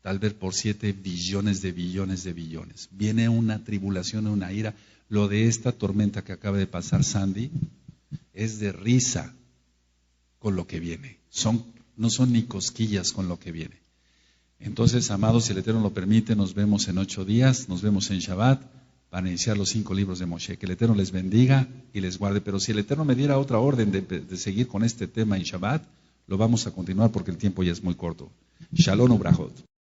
tal vez por 7 billones de billones de billones. Viene una tribulación, una ira. Lo de esta tormenta que acaba de pasar Sandy es de risa con lo que viene. No son ni cosquillas con lo que viene. Entonces, amados, si el Eterno lo permite, nos vemos en 8 días, nos vemos en Shabbat para iniciar los 5 libros de Moshe. Que el Eterno les bendiga y les guarde. Pero si el Eterno me diera otra orden de seguir con este tema en Shabbat, lo vamos a continuar porque el tiempo ya es muy corto. Shalom Ubrajot.